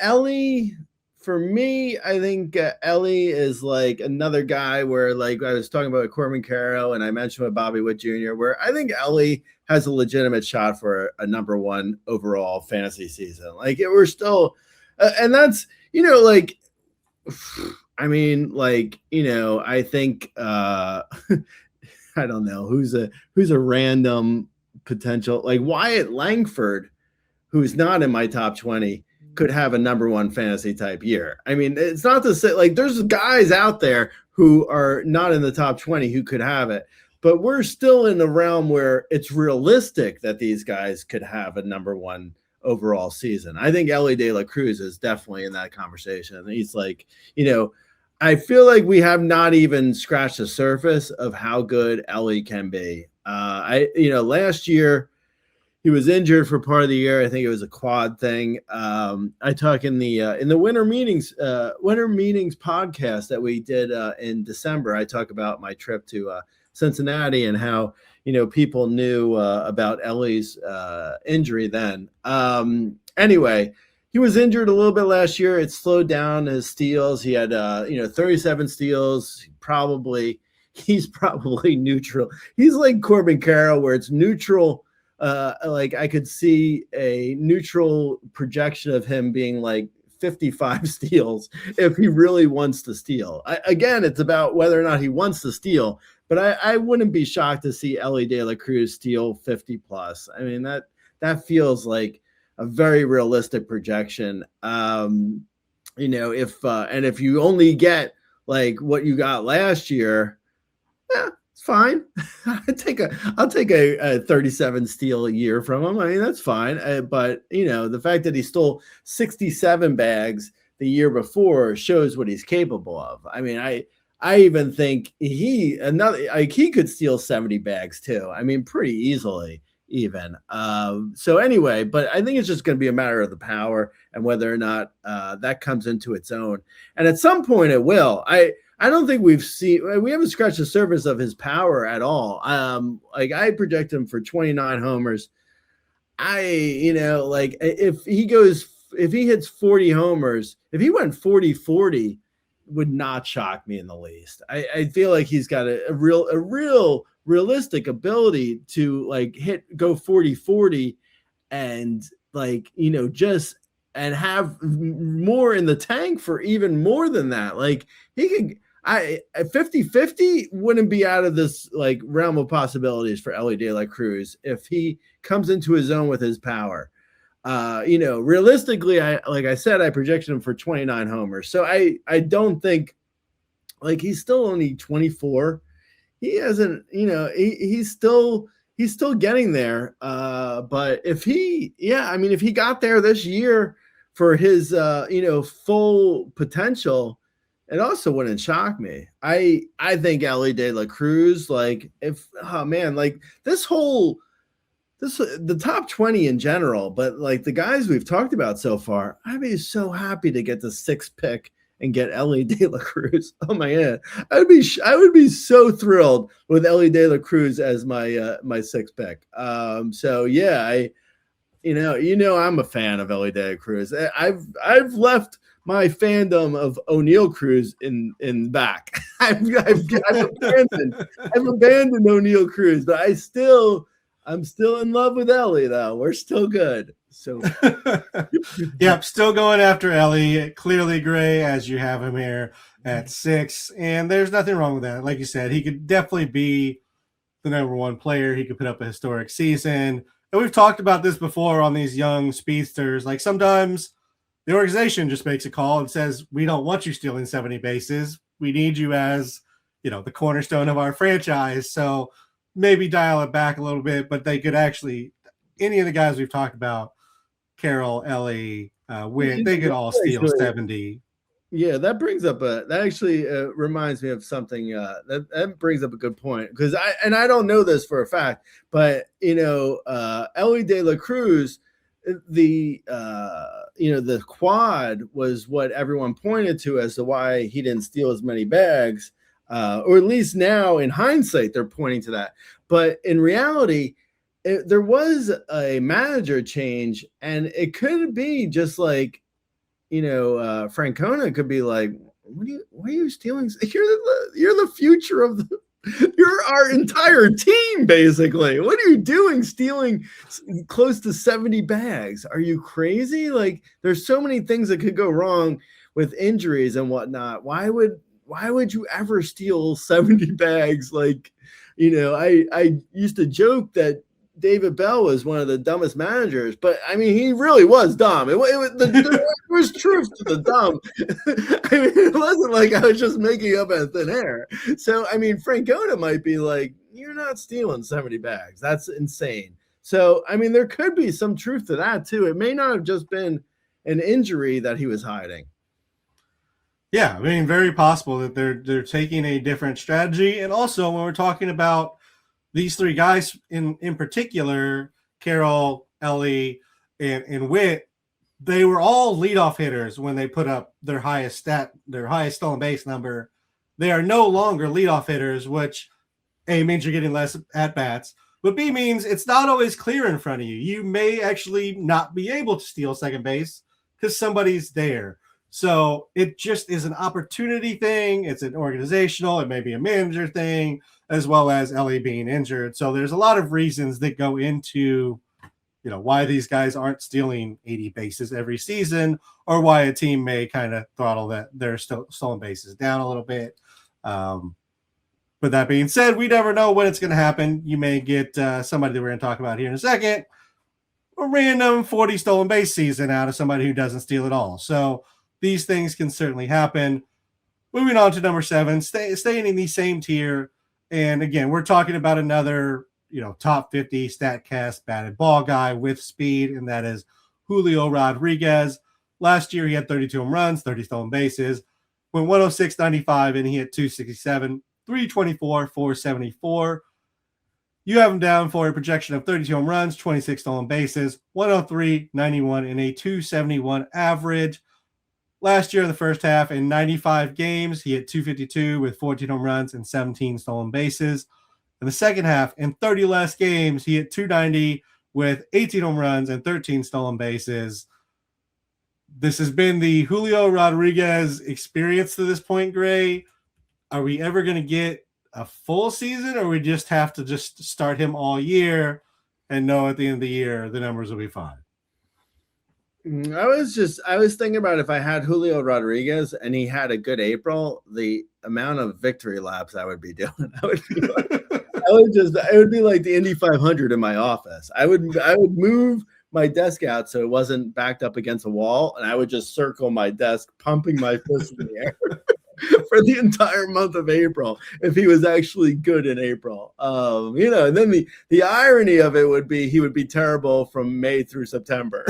B: Ellie. For me, I think Ellie is like another guy where, like I was talking about with Corbin Carroll and I mentioned with Bobby Witt Jr., where I think Ellie has a legitimate shot for a number 1 overall fantasy season. Like we're still, and that's, like, I mean, like, I think, I don't know who's a random potential, like Wyatt Langford, who's not in my top 20. Could have a number 1 fantasy type year. I mean, it's not to say like there's guys out there who are not in the top 20 who could have it, but we're still in the realm where it's realistic that these guys could have a number 1 overall season. I think Ellie De La Cruz is definitely in that conversation. He's like, I feel like we have not even scratched the surface of how good Ellie can be. Last year, he was injured for part of the year. I think it was a quad thing. I talk in the winter meetings podcast that we did in December. I talk about my trip to Cincinnati and how people knew about Ellie's injury then. Anyway, he was injured a little bit last year. It slowed down his steals. He had 37 steals. He's probably neutral. He's like Corbin Carroll, where it's neutral. Like I could see a neutral projection of him being like 55 steals if he really wants to steal. Again, it's about whether or not he wants to steal, but I wouldn't be shocked to see Ellie De La Cruz steal 50 plus. I mean, that feels like a very realistic projection. If you only get like what you got last year, it's fine. I'll take a 37 steal a year from him. I mean, that's fine. But the fact that he stole 67 bags the year before shows what he's capable of. I mean, I even think he could steal 70 bags too. I mean, pretty easily even. So anyway, but I think it's just going to be a matter of the power and whether or not that comes into its own. And at some point it will. I don't think we haven't scratched the surface of his power at all. I project him for 29 homers. If he hits 40 homers, if he went 40-40, would not shock me in the least. I feel like he's got a real realistic ability to go 40-40 and and have more in the tank for even more than that. Like he could. 50-50 wouldn't be out of this realm of possibilities for Ellie De La Cruz if he comes into his own with his power. Realistically, I said, I projected him for 29 homers. So I don't think he's still only 24. He hasn't, he's still getting there. But if he got there this year for his, full potential, it also wouldn't shock me. I think Ellie De La Cruz, the top 20 in general, but the guys we've talked about so far, I'd be so happy to get the 6th pick and get Ellie De La Cruz. Oh my God, I would be so thrilled with Ellie De La Cruz as my 6th pick. So yeah, I'm a fan of Ellie De La Cruz. I've left my fandom of O'Neal Cruz in back. I've abandoned O'Neal Cruz, but I'm still in love with Ellie though. We're still good. So
A: yep, still going after Ellie. Clearly Gray, as you have him here at 6, and there's nothing wrong with that. Like you said, he could definitely be the number 1 player. He could put up a historic season. and we've talked about this before on these young speedsters, like sometimes the organization just makes a call and says, we don't want you stealing 70 bases. We need you as, the cornerstone of our franchise. So maybe dial it back a little bit, but they could actually, any of the guys we've talked about, Carroll, Ellie, Witt, they could all steal 70.
B: Yeah, that brings up that actually reminds me of something that brings up a good point, because I don't know this for a fact, but Ellie De La Cruz, the quad was what everyone pointed to as to why he didn't steal as many bags, or at least now in hindsight they're pointing to that, but in reality there was a manager change, and it could be just like Francona could be like, why are you stealing? You're the future of you're our entire team, basically. What are you doing stealing close to 70 bags? Are you crazy? Like, there's so many things that could go wrong with injuries and whatnot. Why would you ever steal 70 bags? Like, I used to joke that David Bell was one of the dumbest managers, but I mean, he really was dumb. There was truth to the dumb. I mean, it wasn't like I was just making up out of thin air. So, I mean, Francona might be like, you're not stealing 70 bags. That's insane. So, I mean, there could be some truth to that too. It may not have just been an injury that he was hiding.
A: Yeah, I mean, very possible that they're taking a different strategy. And also, when we're talking about these three guys in particular, Carroll, Ellie, and Witt, they were all leadoff hitters when they put up their highest stolen base number. They are no longer leadoff hitters, which A, means you're getting less at-bats, but B, means it's not always clear in front of you. You may actually not be able to steal second base because somebody's there. So it just is an opportunity thing. It's an organizational, it may be a manager thing, as well as Ellie being injured. So there's a lot of reasons that go into, why these guys aren't stealing 80 bases every season, or why a team may kind of throttle their stolen bases down a little bit. But that being said, we never know when it's going to happen. You may get somebody that we're going to talk about here in a second, a random 40 stolen base season out of somebody who doesn't steal at all. So these things can certainly happen. Moving on to number 7, staying in the same tier. And again, we're talking about another, top 50 Statcast batted ball guy with speed, and that is Julio Rodriguez. Last year, he had 32 home runs, 30 stolen bases, went 106.95, and he hit 267, 324, 474. You have him down for a projection of 32 home runs, 26 stolen bases, 103, 91, and a 271 average. Last year, in the first half, in 95 games, he hit 252 with 14 home runs and 17 stolen bases. In the second half, in 30 less games, he hit 290 with 18 home runs and 13 stolen bases. This has been the Julio Rodriguez experience to this point, Gray. Are we ever going to get a full season, or we just have to just start him all year and know at the end of the year the numbers will be fine?
B: I was thinking about if I had Julio Rodriguez and he had a good April, the amount of victory laps I would be doing. It would be like the Indy 500 in my office. I would move my desk out so it wasn't backed up against a wall, and I would just circle my desk, pumping my fist in the air for the entire month of April if he was actually good in April. And then the irony of it would be he would be terrible from May through September.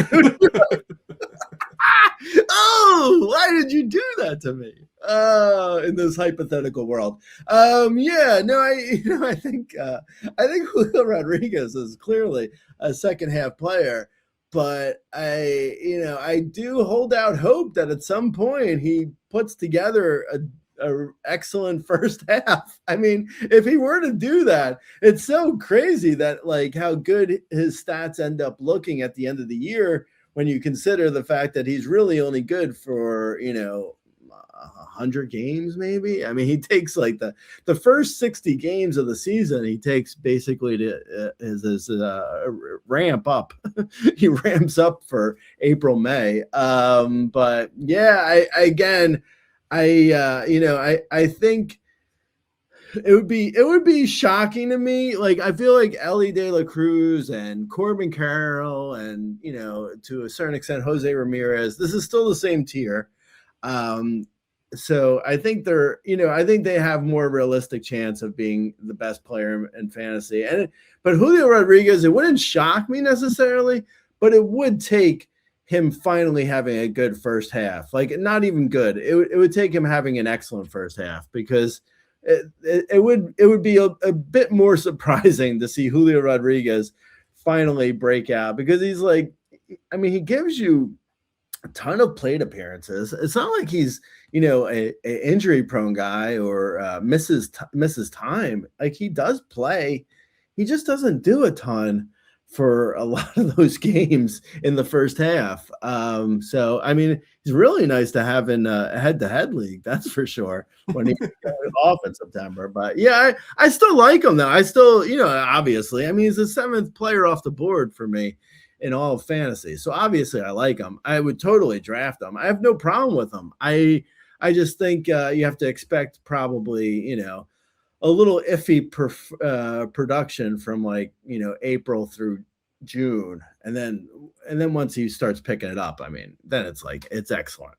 B: Oh, why did you do that to me? In this hypothetical world. I think Julio Rodriguez is clearly a second half player, but I do hold out hope that at some point he puts together a excellent first half. I mean, if he were to do that, it's so crazy that like how good his stats end up looking at the end of the year when you consider the fact that he's really only good for 100 games, maybe. I mean, he takes like the first 60 games of the season, he takes basically his ramp up. He ramps up for April, May. But yeah, I think It would be shocking to me. Like, I feel like Ellie De La Cruz and Corbin Carroll and, you know, to a certain extent, Jose Ramirez, this is still the same tier. So I think I think they have more realistic chance of being the best player in fantasy. But Julio Rodriguez, it wouldn't shock me necessarily, but it would take him finally having a good first half. Like, not even good. It would take him having an excellent first half, because it would be a bit more surprising to see Julio Rodriguez finally break out, because he's like, I mean, he gives you a ton of plate appearances. It's not like he's, you know, a injury prone guy or misses time. Like, he does play. He just doesn't do a ton for a lot of those games in the first half. So, I mean, it's really nice to have in a head-to-head league, that's for sure, when he off in September. But yeah, I still like him though. I still, you know, obviously, I mean, he's the 7th player off the board for me in all of fantasy. So obviously I like him. I would totally draft him. I have no problem with him. I just think you have to expect probably, you know, a little iffy production from, like, you know, April through June. And then once he starts picking it up, I mean, then it's like, it's excellent.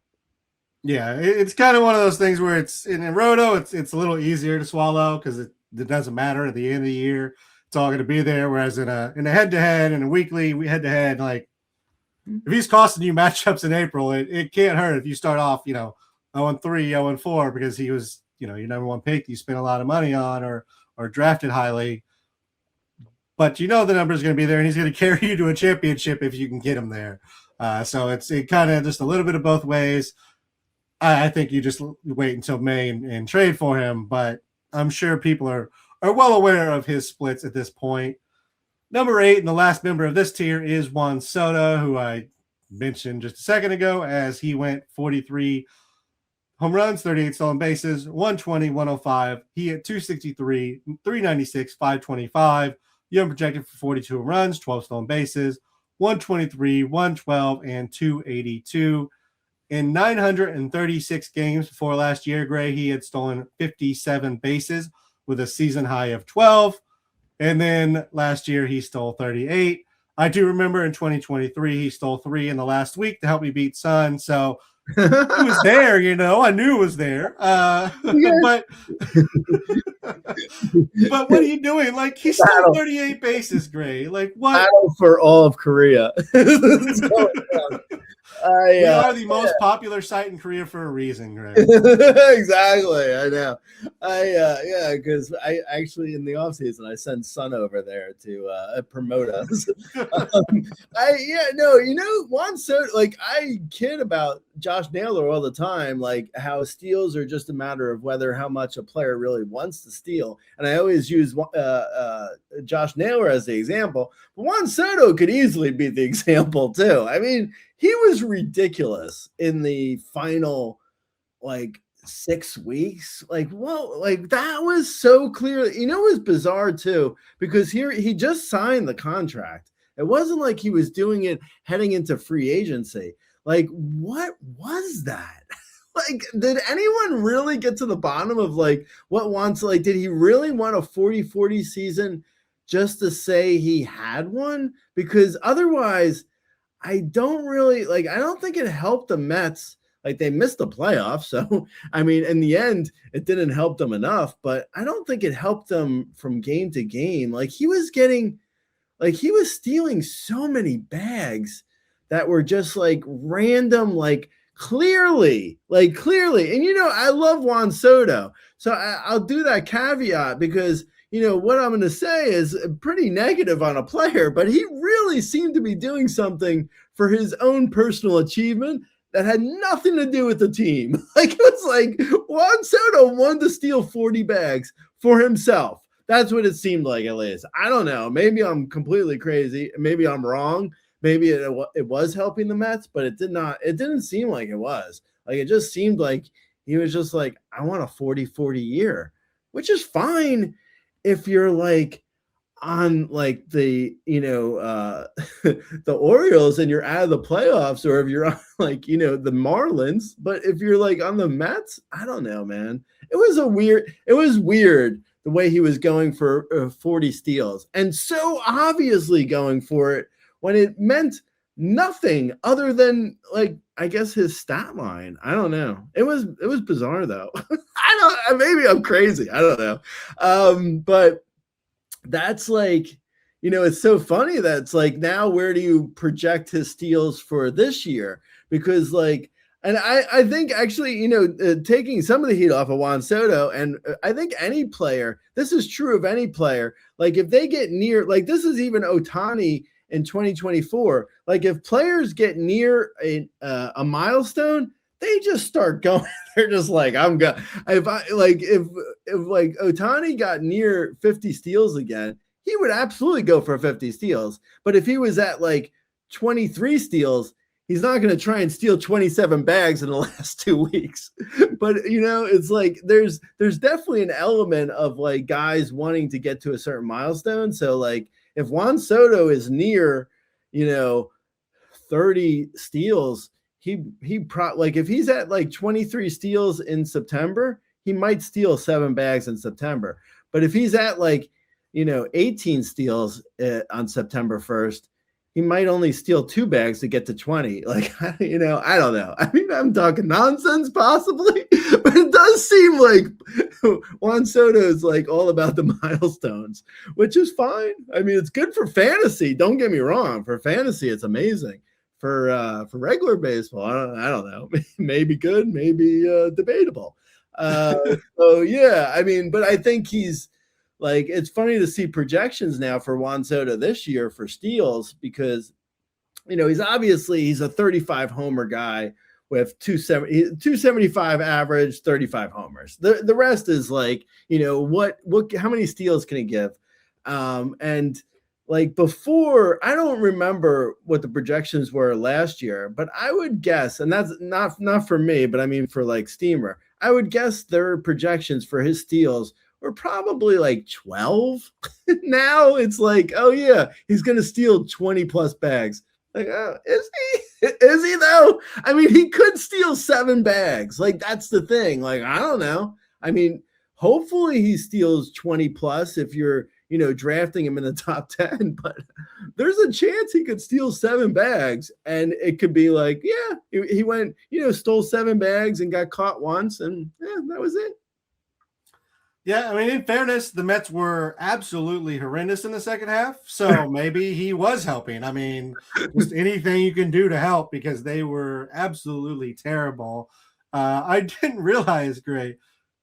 A: Yeah, it's kind of one of those things where it's in Roto, it's a little easier to swallow because it doesn't matter at the end of the year. It's all going to be there. Whereas in a head-to-head and a weekly head-to-head, like, if he's costing you matchups in April, it can't hurt if you start off, you know, 0-3, 0-4, because he was, you know, your number one pick you spent a lot of money on or drafted highly. But you know the number is going to be there, and he's going to carry you to a championship if you can get him there. So it kind of just a little bit of both ways. I think you just wait until May and trade for him, but I'm sure people are well aware of his splits at this point. Number 8, and the last member of this tier, is Juan Soto, who I mentioned just a second ago, as he went 43 home runs, 38 stolen bases, 120, 105. He hit 263, 396, 525. Young projected for 42 home runs, 12 stolen bases, 123, 112, and 282. In 936 games before last year, Gray, he had stolen 57 bases with a season high of 12. And then last year, he stole 38. I do remember in 2023, he stole 3 in the last week to help me beat Sun. So it was there, you know. I knew it was there. But what are you doing? Like, he stole 38 bases, Gray. Like, what?
B: Battle for all of Korea.
A: We are the most popular site in Korea for a reason, Greg.
B: Exactly, I know. Yeah, because I actually, in the off season, I sent Sun over there to promote us. Juan Soto, like, I kid about Josh Naylor all the time, like how steals are just a matter of how much a player really wants to steal, and I always use Josh Naylor as the example. But Juan Soto could easily be the example too. I mean, he was ridiculous in the final, like, 6 weeks. Like, whoa, like, that was so clear. You know, it was bizarre too, because he just signed the contract. It wasn't like he was doing it heading into free agency. Like, what was that? Like, did anyone really get to the bottom of, like, what wants, like, did he really want a 40-40 season just to say he had one? Because otherwise, I don't think it helped the Mets. Like, they missed the playoffs. So, I mean, in the end, it didn't help them enough, but I don't think it helped them from game to game. Like, he was stealing so many bags that were just, like, random, like, clearly. And, you know, I love Juan Soto. So I'll do that caveat because, you know, what I'm going to say is pretty negative on a player, but he really seemed to be doing something for his own personal achievement that had nothing to do with the team. Like, it was like Juan Soto wanted to steal 40 bags for himself. That's what it seemed like, at least. I don't know. Maybe I'm completely crazy. Maybe I'm wrong. Maybe it was helping the Mets, but it didn't seem like it was. Like, it just seemed like he was just like, I want a 40-40 year, which is fine if you're like on like the the Orioles and you're out of the playoffs, or if you're on like the Marlins. But if you're like on the Mets, I don't know, man. It was weird the way he was going for 40 steals, and so obviously going for it when it meant nothing other than like, I guess, his stat line. I don't know. It was bizarre though. Maybe I'm crazy. I don't know. But that's like, it's so funny that it's like, now where do you project his steals for this year? Because like, and I think actually, taking some of the heat off of Juan Soto, and I think any player, this is true of any player, like if they get near, like this is even Ohtani in 2024, like if players get near a milestone, they just start going. They're just like, I'm going. If Ohtani got near 50 steals again, he would absolutely go for 50 steals. But if he was at like 23 steals, he's not going to try and steal 27 bags in the last 2 weeks. But it's like there's definitely an element of like guys wanting to get to a certain milestone. So like if Juan Soto is near, 30 steals, like if he's at like 23 steals in September, he might steal 7 bags in September. But if he's at like 18 steals on September 1st, he might only steal 2 bags to get to 20. Like, I don't know. I mean, I'm talking nonsense possibly, but it does seem like Juan Soto is like all about the milestones, which is fine. I mean, it's good for fantasy. Don't get me wrong. For fantasy, it's amazing. For regular baseball, I don't know. Maybe good, maybe debatable. So yeah, I mean, but I think he's like, it's funny to see projections now for Juan Soto this year for steals, because he's a 35 homer guy with 275 average, 35 homers. The rest is like, how many steals can he give? And like before, I don't remember what the projections were last year, but I would guess, and that's not for me, but I mean for like Steamer, I would guess their projections for his steals were probably like 12. Now it's like, oh yeah, he's going to steal 20 plus bags. Like, oh, is he? Is he though? I mean, he could steal 7 bags. Like, that's the thing. Like, I don't know. I mean, hopefully he steals 20 plus if you're, drafting him in the top 10, but there's a chance he could steal 7 bags, and it could be like, yeah, he went, stole 7 bags and got caught once, and yeah, that was it.
A: Yeah, I mean, in fairness, the Mets were absolutely horrendous in the second half, so maybe he was helping. I mean, just anything you can do to help, because they were absolutely terrible. I didn't realize, Gray,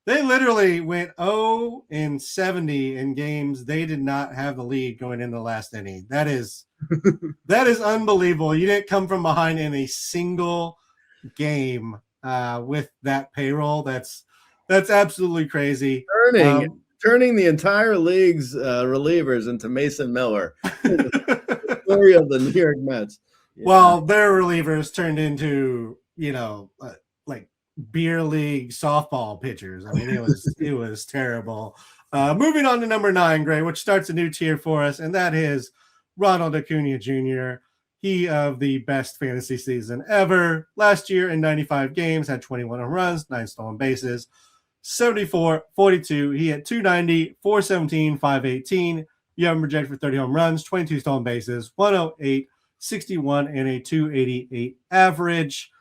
A: they literally went 0-70 in games they did not have the lead going into the last inning. That is unbelievable. You didn't come from behind in a single game with that payroll. That's absolutely crazy.
B: Turning the entire league's relievers into Mason Miller. The story of the New York Mets.
A: Yeah. Well, their relievers turned into, like beer league softball pitchers. I mean, it was terrible. Moving on to number 9, Gray, which starts a new tier for us, and that is Ronald Acuna Jr. He of the best fantasy season ever. Last year in 95 games, had 21 home runs, 9 stolen bases, 74, 42. He hit 290, 417, 518. You have him projected for 30 home runs, 22 stolen bases, 108, 61, and a 288 average.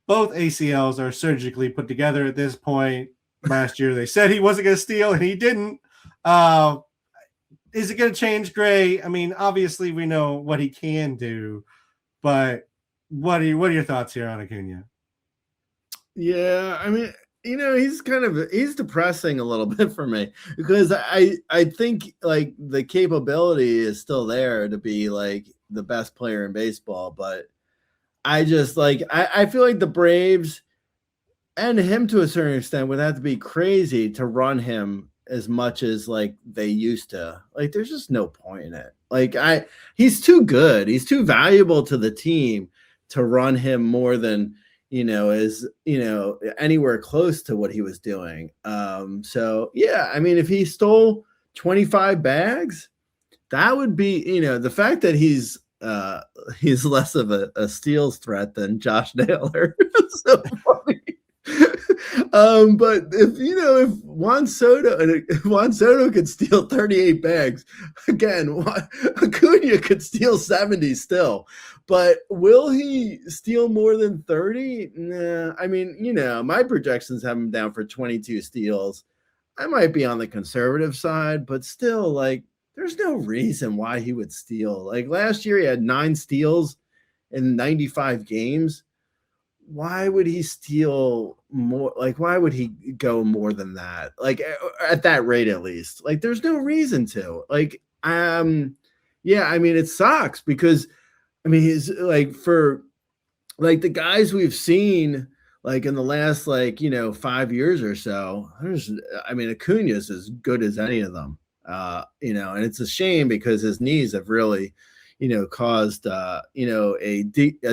A: Both ACLs are surgically put together at this point. Last year they said he wasn't going to steal, and he didn't. Is it going to change, Gray? I mean, obviously we know what he can do, but what are your thoughts here on Acuna?
B: Yeah, I mean, he's depressing a little bit for me, because I think like the capability is still there to be like the best player in baseball, but I just like, I feel like the Braves and him to a certain extent would have to be crazy to run him as much as like they used to. Like, there's just no point in it. Like, he's too good. He's too valuable to the team to run him more than, anywhere close to what he was doing. So yeah, I mean, if he stole 25 bags. That would be, the fact that he's less of a steals threat than Josh Naylor. So funny. But if Juan Soto could steal 38 bags, again, Acuna could steal 70 still. But will he steal more than 30? Nah. I mean, my projections have him down for 22 steals. I might be on the conservative side, but still, like, there's no reason why he would steal. Like last year, he had 9 steals in 95 games. Why would he steal more? Like, why would he go more than that? Like at that rate, at least. Like, there's no reason to. Like, yeah. I mean, it sucks because, I mean, he's like for like the guys we've seen like in the last 5 years or so. Acuna's as good as any of them. And it's a shame because his knees have really, caused, a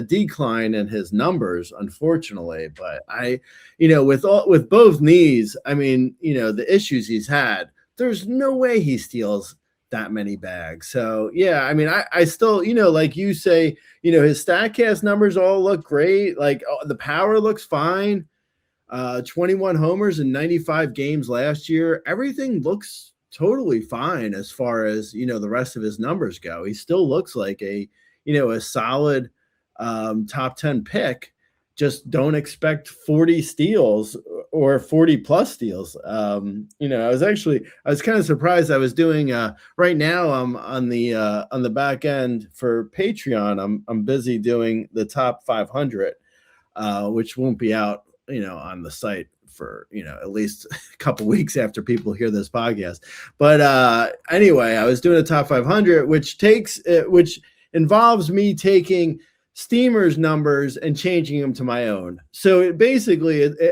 B: decline in his numbers, unfortunately. But with both knees, I mean, the issues he's had, there's no way he steals that many bags. So, yeah, I mean, I still, like you say, his Statcast numbers all look great. Like the power looks fine. 21 homers in 95 games last year. Everything looks totally fine as far as the rest of his numbers go. He still looks like a solid top 10 pick. Just don't expect 40 steals or 40 plus steals. I was kind of surprised. I was doing right now I'm on the back end for Patreon. I'm busy doing the top 500 which won't be out on the site for at least a couple weeks after people hear this podcast. But anyway, I was doing a top 500, which involves me taking Steamer's numbers and changing them to my own. So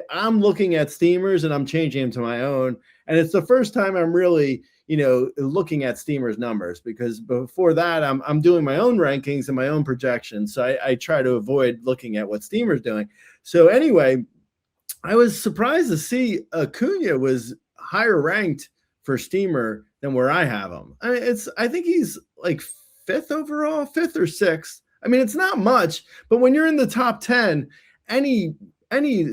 B: I'm looking at Steamer's and I'm changing them to my own, and it's the first time I'm really looking at Steamer's numbers, because before that I'm doing my own rankings and my own projections. So I try to avoid looking at what Steamer's doing. So anyway, I was surprised to see Acuna was higher ranked for Steamer than where I have him. I think he's like 5th overall, 5th or 6th. I mean, it's not much, but when you're in the top 10, any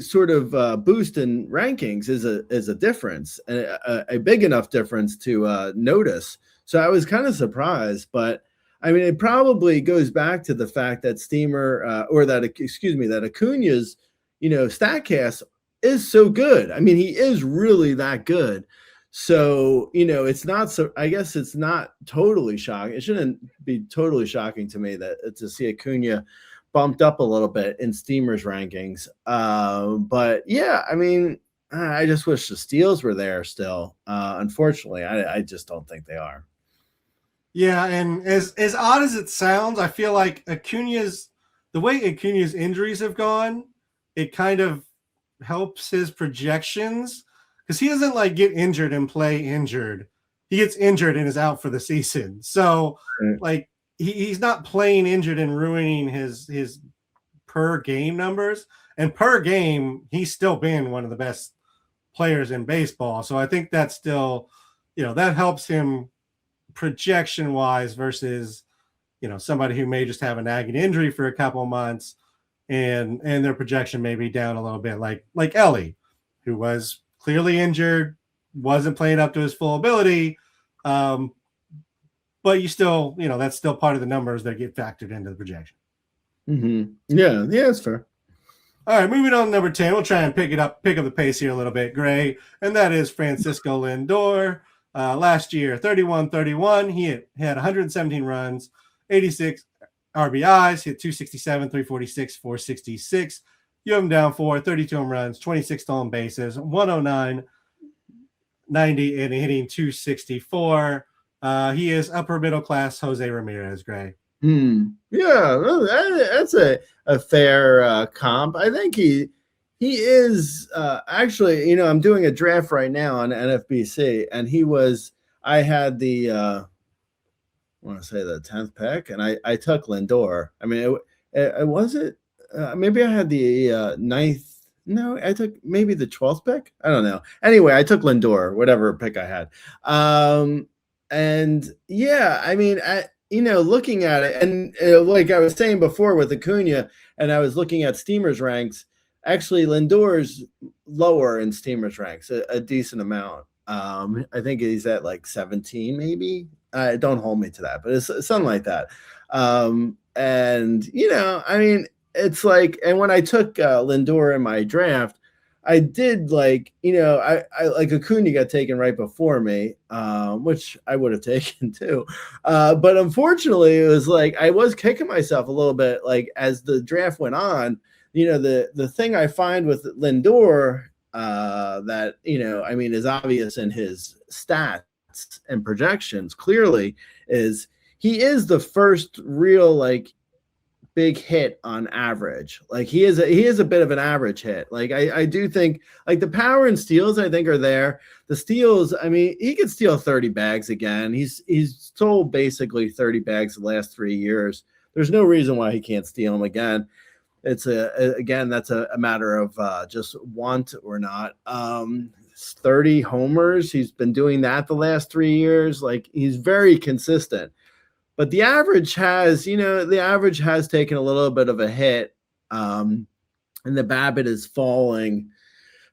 B: sort of boost in rankings is a difference, a big enough difference to notice. So I was kind of surprised, but I mean, it probably goes back to the fact that that Acuna's Statcast is so good. I mean, he is really that good. So, it's not so, I guess it's not totally shocking. It shouldn't be totally shocking to me to see Acuna bumped up a little bit in Steamer's rankings. But yeah, I mean, I just wish the steals were there still. Unfortunately, I just don't think they are.
A: Yeah, and as odd as it sounds, I feel like the way Acuna's injuries have gone, it kind of helps his projections, because he doesn't like get injured and play injured. He gets injured and is out for the season. So like he's not playing injured and ruining his per game numbers. And per game, he's still been one of the best players in baseball. So I think that's still, that helps him projection wise versus, somebody who may just have a nagging injury for a couple months and their projection may be down a little bit, like Ellie, who was clearly injured, wasn't playing up to his full ability. But you still, that's still part of the numbers that get factored into the projection.
B: Mm-hmm. Yeah, that's fair.
A: All right, moving on to number 10. We'll try and pick up the pace here a little bit, Gray. And that is Francisco Lindor. Last year, 31-31. He had 117 runs, 86 RBIs, hit 267, 346, 466. You have him down for 32 home runs, 26 stolen bases, 109, 90, and hitting 264. He is upper middle class Jose Ramirez, Gray.
B: Yeah, that's a fair comp. I think he is actually, I'm doing a draft right now on NFBC, and I had the I want to say the 10th pick, and I took Lindor. I mean, it wasn't maybe I had the 9th No, I took maybe the 12th pick. I don't know. Anyway, I took Lindor, whatever pick I had. And yeah, I mean, looking at it, and like I was saying before with Acuna, and I was looking at Steamer's ranks. Actually, Lindor's lower in Steamer's ranks a decent amount. I think he's at like 17, maybe. Don't hold me to that, but it's something like that. And I mean, it's like, and when I took Lindor in my draft, I did like, I like Acuna got taken right before me, which I would have taken too. But unfortunately, it was like I was kicking myself a little bit, like as the draft went on. The thing I find with Lindor that I mean is obvious in his stats and projections clearly is he is the first real like big hit on average. Like he is a bit of an average hit. Like I do think like the power and steals I think are there. The steals, I mean, he could steal 30 bags again. He's sold basically 30 bags the last 3 years. There's no reason why he can't steal them again. It's that's a matter of just want or not. 30 homers. He's been doing that the last 3 years. Like he's very consistent. But the average has taken a little bit of a hit, and the BABIP is falling,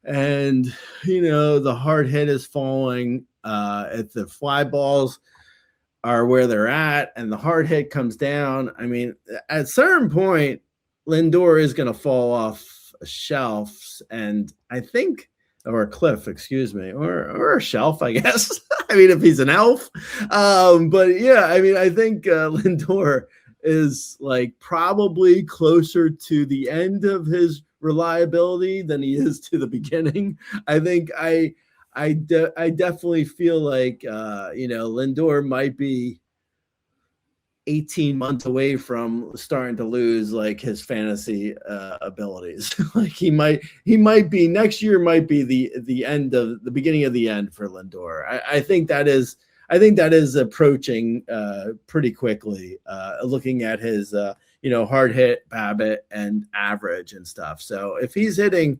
B: and the hard hit is falling. If the fly balls are where they're at, and the hard hit comes down, I mean, at a certain point, Lindor is going to fall off shelves, and I think. Or a cliff, excuse me, or a shelf, I guess. I mean, if he's an elf. But yeah, I mean, I think Lindor is like probably closer to the end of his reliability than he is to the beginning. I think I definitely feel like Lindor might be 18 months away from starting to lose like his fantasy abilities. Like he might be next year might be the end of the beginning of the end for Lindor. I think that is approaching pretty quickly, looking at his hard hit BABIP and average and stuff. So if he's hitting,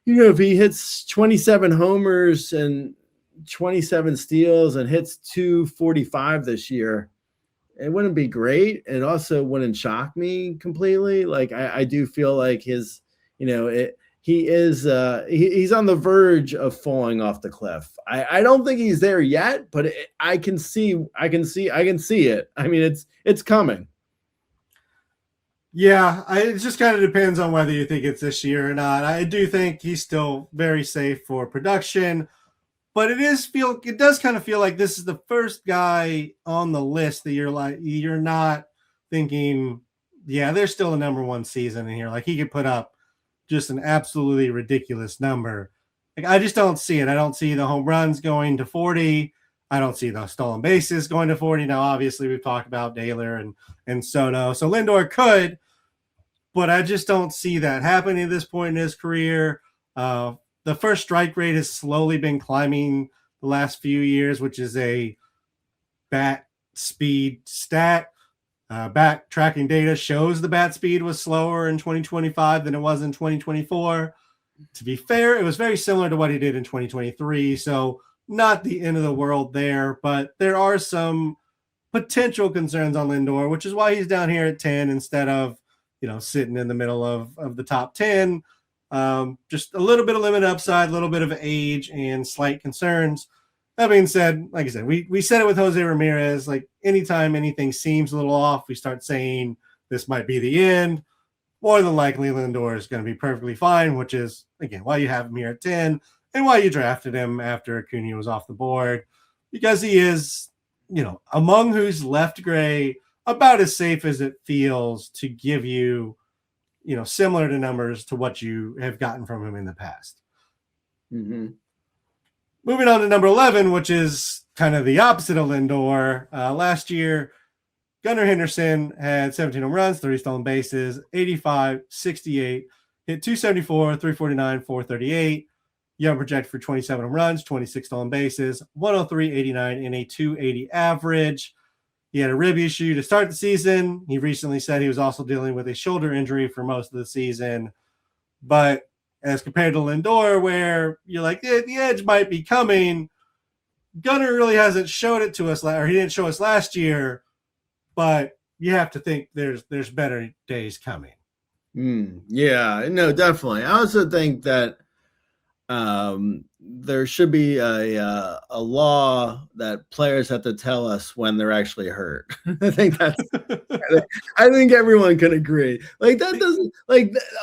B: if he hits 27 homers and 27 steals and hits 245 this year, it wouldn't be great. It also wouldn't shock me completely. Like I do feel like his, he's on the verge of falling off the cliff. I don't think he's there yet, but I can see it. I mean, it's coming.
A: Yeah, it just kind of depends on whether you think it's this year or not. I do think he's still very safe for production. But it does kind of feel like this is the first guy on the list that you're not thinking, yeah, there's still a number one season in here. Like he could put up just an absolutely ridiculous number. Like I just don't see it. I don't see the home runs going to 40. I don't see the stolen bases going to 40. Now, obviously, we've talked about Naylor and Soto. So Lindor could, but I just don't see that happening at this point in his career. The first strike rate has slowly been climbing the last few years, which is a bat speed stat. Bat tracking data shows the bat speed was slower in 2025 than it was in 2024. To be fair, it was very similar to what he did in 2023. So not the end of the world there, but there are some potential concerns on Lindor, which is why he's down here at 10 instead of, sitting in the middle of the top 10. Just a little bit of limited upside, a little bit of age, and slight concerns. That being said, like I said, we said it with Jose Ramirez. Like anytime anything seems a little off, we start saying this might be the end. More than likely, Lindor is going to be perfectly fine, which is, again, why you have him here at 10 and why you drafted him after Acuna was off the board, because he is, among who's left gray, about as safe as it feels to give you, similar to numbers to what you have gotten from him in the past.
B: Mm-hmm.
A: Moving on to number 11, which is kind of the opposite of Lindor. Last year, Gunnar Henderson had 17 home runs, 30 stolen bases, 85, 68, hit 274, 349, 438. Young projected for 27 home runs, 26 stolen bases, 103, 89, and a 280 average. He had a rib issue to start the season. He recently said he was also dealing with a shoulder injury for most of the season. But as compared to Lindor, where you're like, the edge might be coming. Gunnar really hasn't showed it to us, or he didn't show us last year, but you have to think there's better days coming.
B: Yeah, no, definitely. I also think that there should be a law that players have to tell us when they're actually hurt. I think everyone can agree. Like that doesn't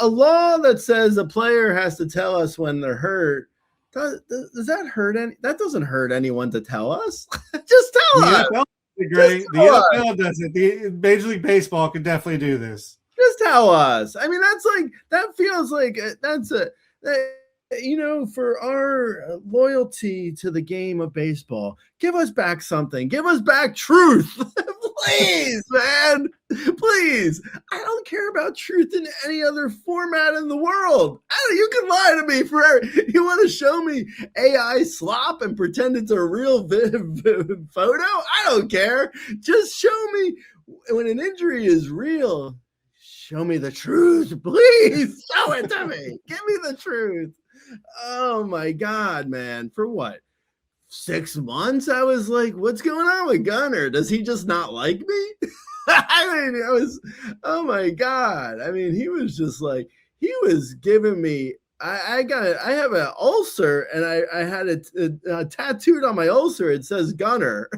B: a law that says a player has to tell us when they're hurt. Does that hurt any? That doesn't hurt anyone to tell us. Just tell us.
A: The NFL does it. The Major League Baseball could definitely do this.
B: Just tell us. I mean, that feels like that's for our loyalty to the game of baseball, give us back something. Give us back truth. Please, man. Please. I don't care about truth in any other format in the world. You can lie to me forever. You want to show me AI slop and pretend it's a real photo? I don't care. Just show me when an injury is real. Show me the truth, please. Show it to me. Give me the truth. Oh my God, man. For what? 6 months? I was like, what's going on with Gunnar? Does he just not like me? Oh my God. I mean, he was just like, he was giving me, I have an ulcer and I had it tattooed on my ulcer. It says Gunnar.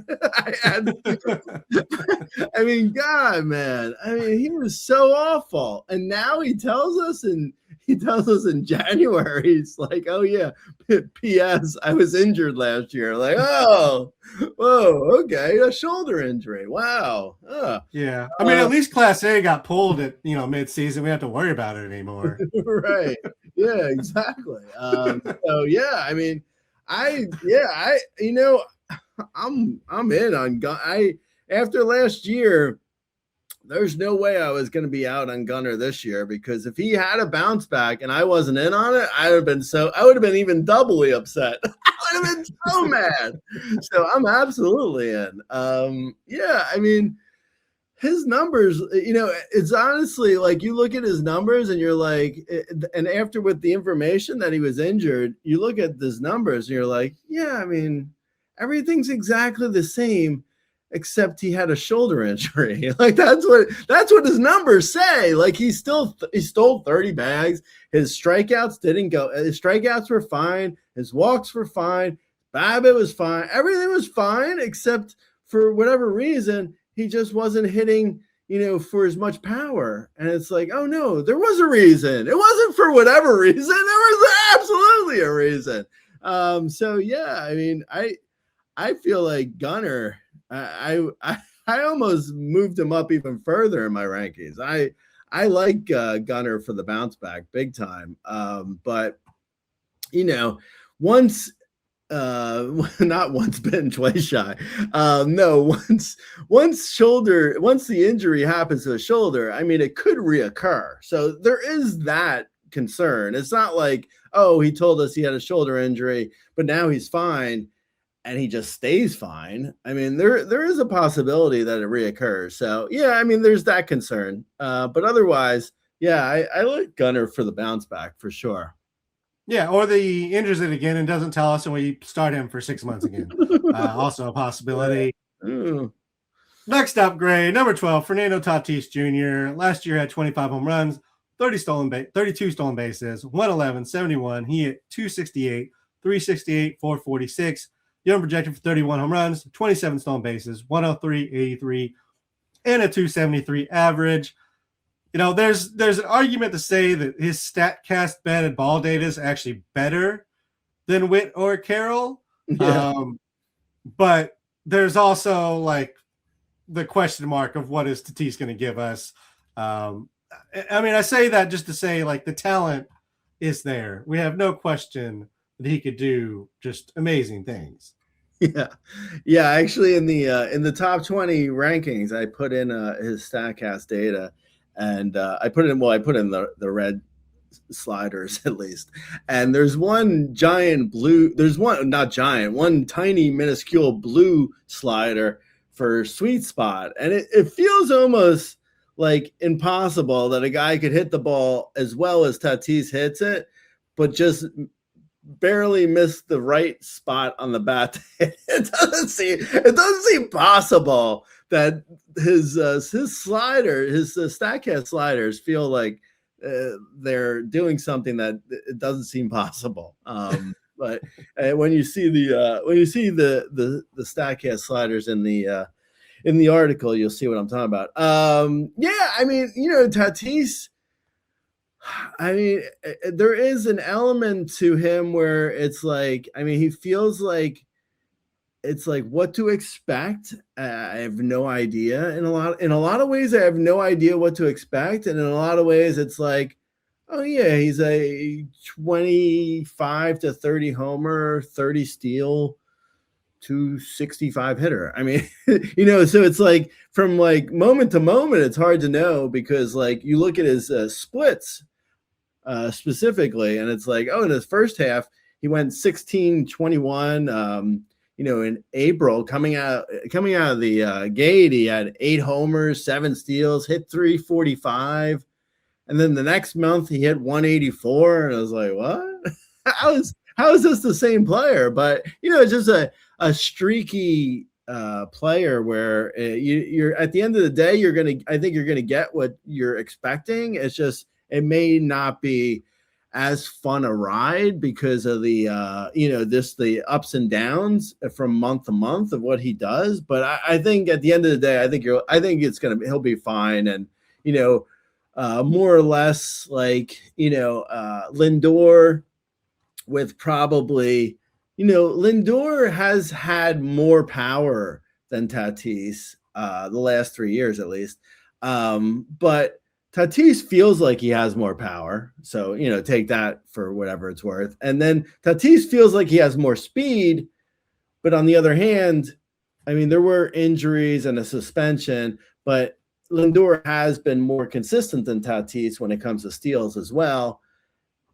B: I mean, God, man. I mean, he was so awful. And now he tells us in January, he's like, oh yeah, P.S. I was injured last year. Like, whoa, okay, a shoulder injury. Wow.
A: Yeah. I mean, at least Class A got pulled at mid-season. We don't have to worry about it anymore.
B: Right. Yeah, exactly. So yeah, I mean, I'm in on Gunnar. After last year, there's no way I was going to be out on Gunnar this year, because if he had a bounce back and I wasn't in on it, I would have been even doubly upset. I would have been so mad. So I'm absolutely in. Yeah, I mean, his numbers, it's honestly like you look at his numbers and you're like, and after with the information that he was injured, you look at his numbers and you're like, yeah, I mean, everything's exactly the same, except he had a shoulder injury. Like that's what his numbers say. Like he stole 30 bags. His strikeouts didn't go. His strikeouts were fine. His walks were fine. BABIP was fine. Everything was fine, except for whatever reason, he just wasn't hitting, for as much power. And it's like, oh no, there was a reason. It wasn't for whatever reason. There was absolutely a reason. So yeah, I mean, I feel like Gunnar, I almost moved him up even further in my rankings. I like Gunnar for the bounce back big time. But once not once bitten, twice shy. No, once the injury happens to the shoulder, I mean, it could reoccur. So there is that concern. It's not like, oh, he told us he had a shoulder injury, but now he's fine and he just stays fine. I mean, there is a possibility that it reoccurs. So yeah, I mean, there's that concern. But otherwise, yeah, I like Gunnar for the bounce back for sure.
A: Yeah, or the injures it again and doesn't tell us, and we start him for 6 months again. Also a possibility. Next up, Gray, number 12, Fernando Tatis Jr. Last year had 25 home runs, 32 stolen bases, 111, 71. He hit 268, 368, 446. Young projected for 31 home runs, 27 stolen bases, 103, 83, and a 273 average. There's an argument to say that his Statcast batted ball data is actually better than Witt or Carroll. Yeah. But there's also like the question mark of what is Tatis going to give us. I mean, I say that just to say like the talent is there. We have no question that he could do just amazing things.
B: Yeah. Actually, in the top 20 rankings, I put in his Statcast data. And I put in the red sliders at least. And there's one tiny minuscule blue slider for sweet spot. And it feels almost like impossible that a guy could hit the ball as well as Tatis hits it. but just barely missed the right spot on the bat. It doesn't seem possible that his slider, his Statcast sliders feel like they're doing something that it doesn't seem possible. But when you see the Statcast sliders in the article, you'll see what I'm talking about. Yeah, I mean, Tatis, I mean, there is an element to him where it's like, I mean, he feels like it's like what to expect. I have no idea. In a lot of ways, I have no idea what to expect, and in a lot of ways, it's like, oh yeah, he's a 25 to 30 homer, 30 steal, 265 hitter. I mean, so it's like from like moment to moment, it's hard to know because like you look at his splits specifically, and it's like, oh, in his first half, he went 16-21. In April, coming out of the gate, he had 8 homers, 7 steals, hit 345. And then the next month he hit 184. And I was like, what? How is this the same player? But, it's just a streaky player where you're at the end of the day, I think you're going to get what you're expecting. It's just, it may not be as fun a ride because of the the ups and downs from month to month of what he does. But I think at the end of the day, he'll be fine. And more or less like Lindor with probably Lindor has had more power than Tatis the last 3 years at least, but Tatis feels like he has more power. So, take that for whatever it's worth. And then Tatis feels like he has more speed. But on the other hand, I mean, there were injuries and a suspension, but Lindor has been more consistent than Tatis when it comes to steals as well.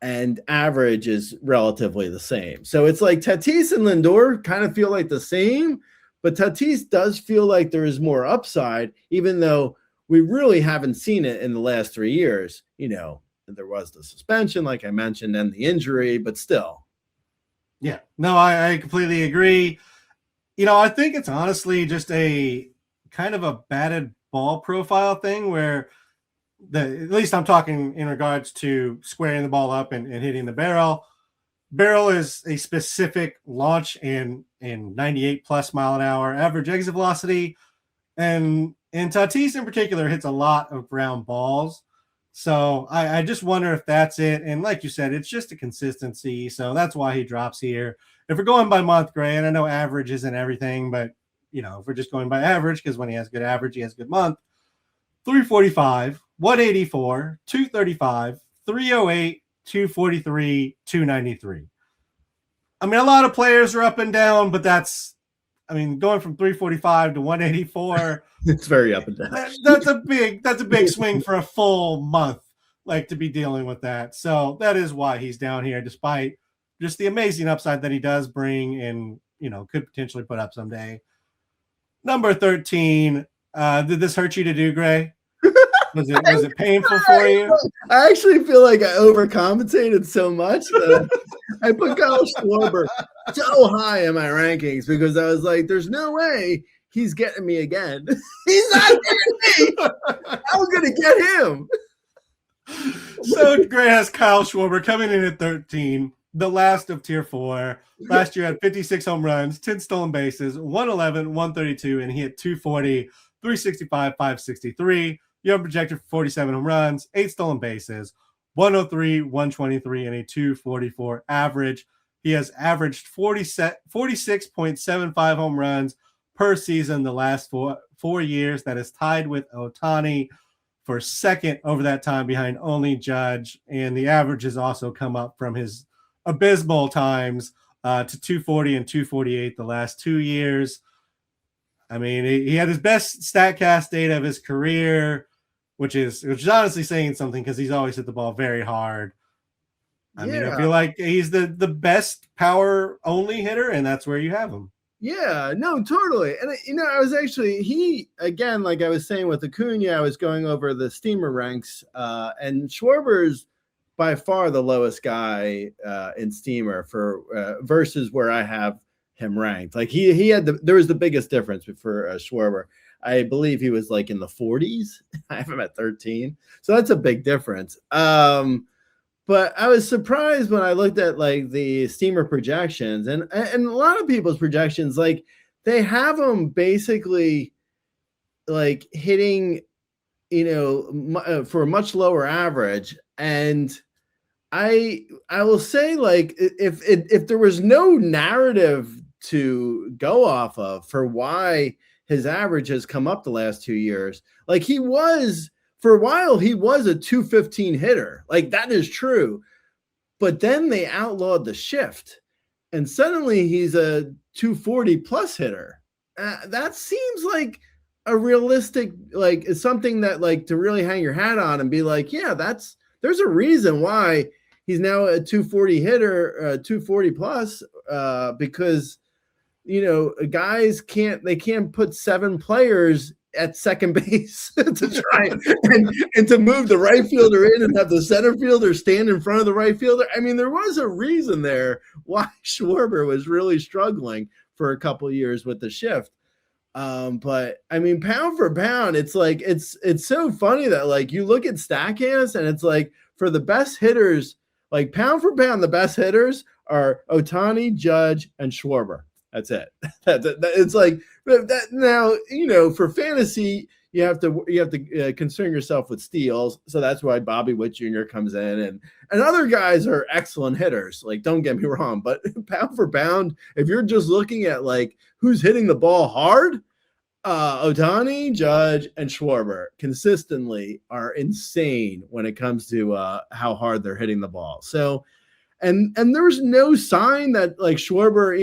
B: And average is relatively the same. So it's like Tatis and Lindor kind of feel like the same, but Tatis does feel like there is more upside, even though we really haven't seen it in the last 3 years. There was the suspension, like I mentioned, and the injury, but still.
A: Yeah, no, I completely agree. I think it's honestly just a kind of a batted ball profile thing where at least I'm talking in regards to squaring the ball up and hitting the barrel. Barrel is a specific launch in 98 plus mile an hour average exit velocity. And Tatis in particular hits a lot of ground balls. So I just wonder if that's it. And like you said, it's just a consistency. So that's why he drops here. If we're going by month, Gray, and I know average isn't everything, but, if we're just going by average, because when he has good average, he has good month, 345, 184, 235, 308, 243, 293. I mean, a lot of players are up and down, but going from 345 to 184.
B: It's very up and down.
A: That's a big swing for a full month, like to be dealing with that. So that is why he's down here, despite just the amazing upside that he does bring and, could potentially put up someday. Number 13. Did this hurt you to do, Gray? Was it painful for you?
B: I actually feel like I overcompensated so much that I put Kyle Schwarber so high in my rankings because I was like, there's no way he's getting me again. He's not getting me. I'm going to get him.
A: So Gray has Kyle Schwarber coming in at 13, the last of tier 4. Last year had 56 home runs, 10 stolen bases, 111, 132, and he hit 240, 365, 563. You have projected for 47 home runs, 8 stolen bases, 103, 123, and a 244 average. He has averaged 46.75 home runs per season the last four years. That is tied with Ohtani for second over that time behind only Judge. And the average has also come up from his abysmal times to 240 and 248 the last 2 years. I mean, he had his best Statcast data of his career, which is honestly saying something because he's always hit the ball very hard. I mean, I feel like he's the best power only hitter, and that's where you have him.
B: Yeah, no, totally. And, I was actually, again, like I was saying with Acuna, I was going over the steamer ranks, and Schwarber's by far the lowest guy in Steamer for versus where I have him ranked. Like he had there was the biggest difference for Schwarber. I believe he was like in the 40s. I have him at 13. So that's a big difference. But I was surprised when I looked at like the Steamer projections and a lot of people's projections, like they have them basically like hitting, for a much lower average. And I will say, like, if there was no narrative to go off of for why his average has come up the last 2 years, like for a while, he was a 215 hitter. Like that is true. But then they outlawed the shift and suddenly he's a 240 plus hitter. That seems like a realistic, like something that like to really hang your hat on and be like, yeah, there's a reason why he's now a 240 hitter, 240 plus, because, guys can't put 7 players at second base to try and to move the right fielder in and have the center fielder stand in front of the right fielder. I mean, there was a reason there why Schwarber was really struggling for a couple of years with the shift. But I mean, pound for pound, it's like, it's so funny that like you look at Statcast and it's like for the best hitters, like pound for pound, the best hitters are Ohtani, Judge, and Schwarber. That's it. It's like that now, for fantasy, you have to concern yourself with steals. So that's why Bobby Witt Jr. comes in and other guys are excellent hitters. Like, don't get me wrong, but pound for pound, if you're just looking at like who's hitting the ball hard, Ohtani, Judge, and Schwarber consistently are insane when it comes to how hard they're hitting the ball. So, and there's no sign that like Schwarber,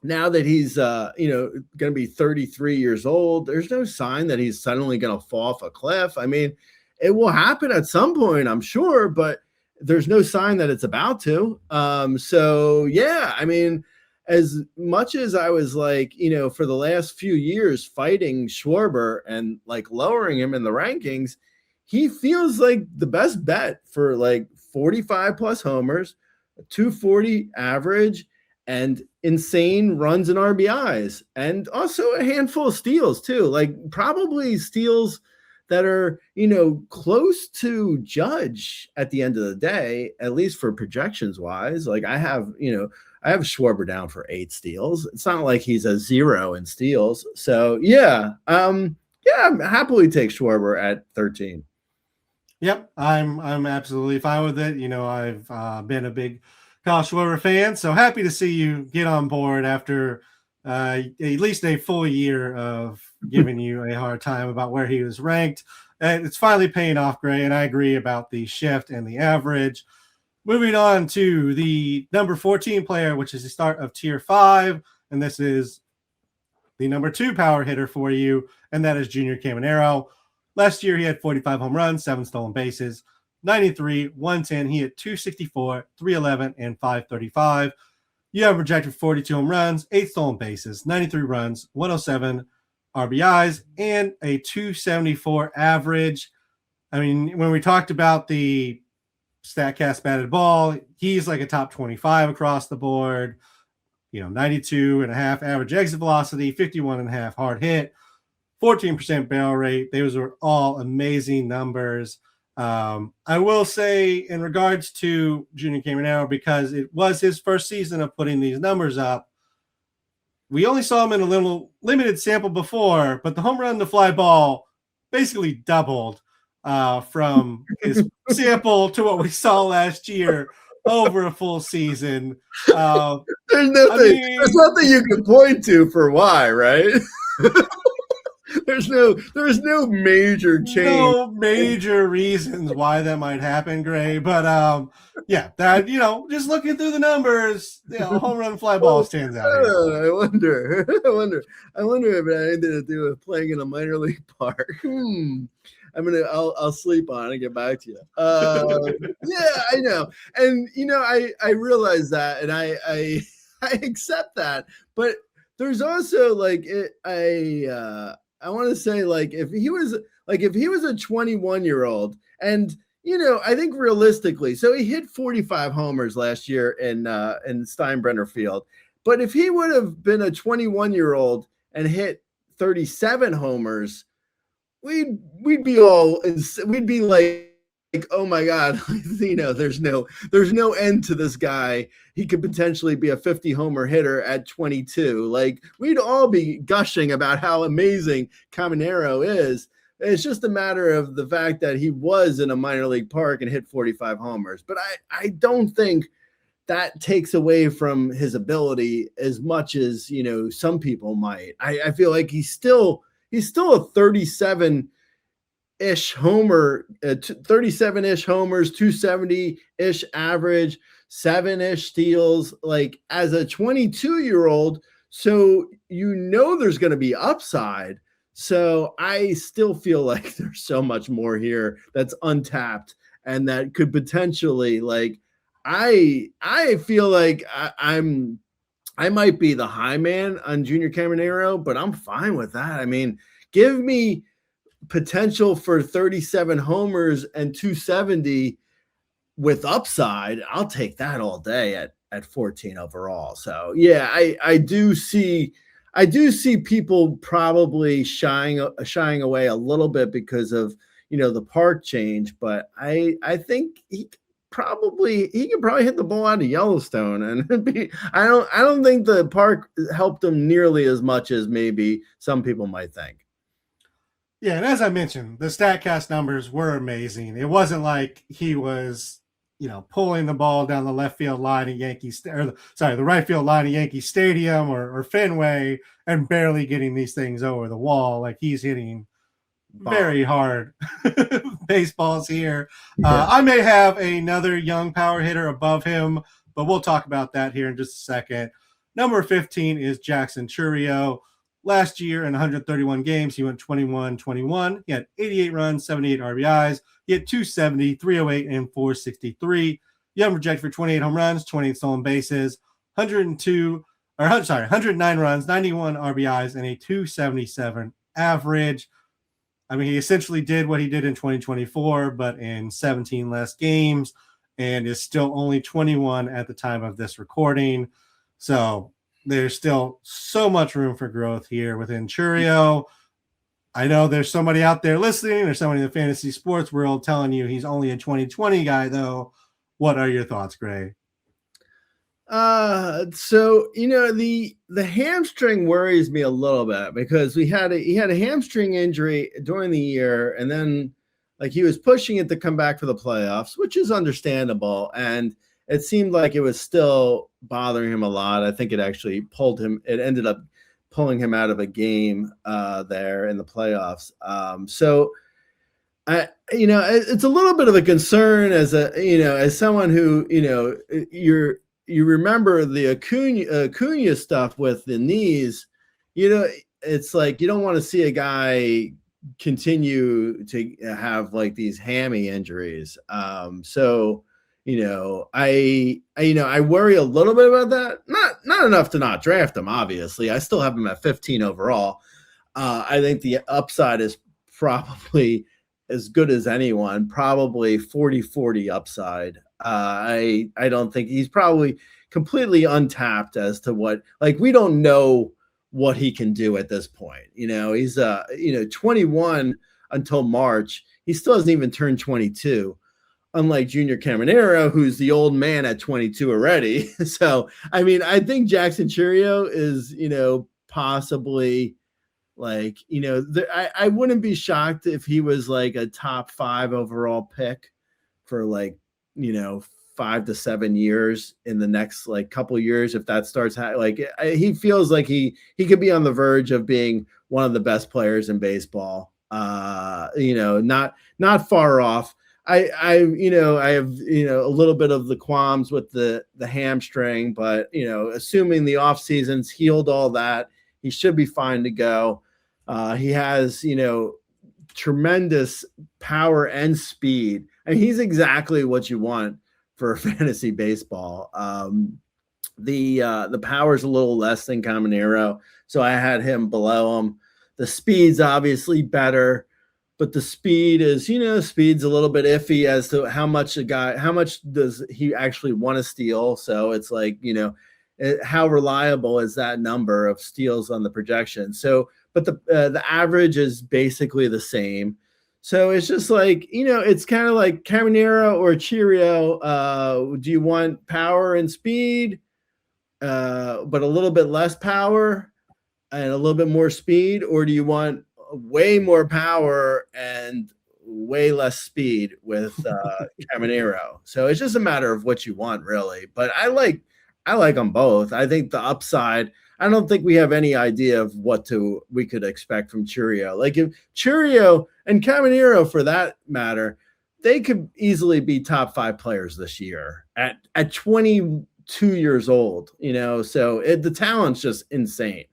B: now that he's, going to be 33 years old, there's no sign that he's suddenly going to fall off a cliff. I mean, it will happen at some point, I'm sure, but there's no sign that it's about to. So, yeah, I mean, as much as I was like, for the last few years fighting Schwarber and like lowering him in the rankings, he feels like the best bet for like 45 plus homers, a 240 average, and insane runs and RBIs, and also a handful of steals too, like probably steals that are, close to Judge at the end of the day, at least for projections wise. Like I have Schwarber down for 8 steals. It's not like he's a 0 in steals. So yeah, I'm happily take Schwarber at 13.
A: Yep, I'm absolutely fine with it. I've been a big Kyle Schwarber fan, so happy to see you get on board after at least a full year of giving you a hard time about where he was ranked. And it's finally paying off, Gray, and I agree about the shift and the average. Moving on to the number 14 player, which is the start of Tier 5, and this is the number 2 power hitter for you, and that is Junior Caminero. Last year, he had 45 home runs, 7 stolen bases, 93, 110. He hit 264, 311, and 535. You have projected 42 home runs, 8 stolen bases, 93 runs, 107 RBIs, and a 274 average. I mean, when we talked about the Statcast batted ball, he's like a top 25 across the board. 92.5 average exit velocity, 51.5 hard hit, 14% barrel rate. Those were all amazing numbers. I will say in regards to Junior Caminero, because it was his first season of putting these numbers up, we only saw him in a little limited sample before, but the home run to fly ball basically doubled from his sample to what we saw last year over a full season.
B: There's nothing you can point to for why, right? There's no major change.
A: No major reasons why that might happen, Gray. But that just looking through the numbers, home run fly ball stands out here.
B: I wonder if it had anything to do with playing in a minor league park. I'll sleep on it and get back to you. Yeah, I know. And I realize that and I accept that, but there's also like I want to say, like, if he was a 21-year-old and I think realistically, so he hit 45 homers last year in Steinbrenner Field. But if he would have been a 21-year-old and hit 37 homers, we'd be like, oh my God, there's no end to this guy. He could potentially be a 50 homer hitter at 22. Like, we'd all be gushing about how amazing Caminero is. It's just a matter of the fact that he was in a minor league park and hit 45 homers. But I don't think that takes away from his ability as much as, some people might. I feel like he's still a 37-ish homer, 37-ish homers, 270-ish average, 7-ish steals, like as a 22-year-old. So, there's going to be upside. So I still feel like there's so much more here that's untapped and that could potentially, like, I feel like I might be the high man on Junior Caminero, but I'm fine with that. I mean, give me potential for 37 homers and 270 with upside. I'll take that all day at 14 overall. So yeah, I do see people probably shying away a little bit because of, the park change, but I think he could probably hit the ball out of Yellowstone, and I don't think the park helped him nearly as much as maybe some people might think.
A: Yeah, and as I mentioned, the Statcast numbers were amazing. It wasn't like he was, pulling the ball down the left field line at the right field line at Yankee Stadium or Fenway and barely getting these things over the wall. Like, he's hitting very hard baseballs here. I may have another young power hitter above him, but we'll talk about that here in just a second. Number 15 is Jackson Chourio. Last year in 131 games, he went 21-21. He had 88 runs, 78 RBIs. He had 270, 308, and 463. Young projected for 28 home runs, 28 stolen bases, 109 runs, 91 RBIs, and a 277 average. I mean, he essentially did what he did in 2024, but in 17 less games, and is still only 21 at the time of this recording. So there's still so much room for growth here within Chourio. I know there's somebody out there listening or somebody in the fantasy sports world telling you he's only a 2020 guy, though. What are your thoughts, Gray?
B: So the hamstring worries me a little bit because he had a hamstring injury during the year, and then like he was pushing it to come back for the playoffs, which is understandable, and it seemed like it was still bothering him a lot. I think it actually it ended up pulling him out of a game there in the playoffs. So it's a little bit of a concern as someone who, you remember the Acuna stuff with the knees, it's like, you don't want to see a guy continue to have like these hammy injuries. So, I worry a little bit about that. Not enough to not draft him. Obviously, I still have him at 15 overall. I think the upside is probably as good as anyone, probably 40-40 upside. I don't think he's probably completely untapped as to what, like, we don't know what he can do at this point. He's 21 until March. He still hasn't even turned 22. Unlike Junior Caminero, who's the old man at 22 already. So, I mean, I think Jackson Chourio is, possibly like, I wouldn't be shocked if he was like a top 5 overall pick for like, 5 to 7 years in the next like couple years. If that starts, he feels like he could be on the verge of being one of the best players in baseball. Not far off. I have a little bit of the qualms with the hamstring, but assuming the off season's healed all that, he should be fine to go. He has tremendous power and speed, and he's exactly what you want for fantasy baseball. The power's a little less than Caminero, so I had him below him. The speed's obviously better. but the speed is, speed's a little bit iffy as to how much does he actually want to steal. So it's like, how reliable is that number of steals on the projection? So, but the average is basically the same. So it's just like, it's kind of like Caminero or Cheerio. Do you want power and speed, but a little bit less power and a little bit more speed? Or do you want way more power and way less speed with Caminero? So it's just a matter of what you want, really. But I like them both. I think the upside, I don't think we have any idea of what we could expect from Cheerio. Like if Cheerio and Caminero, for that matter, they could easily be top 5 players this year at 22 years old, so the talent's just insane.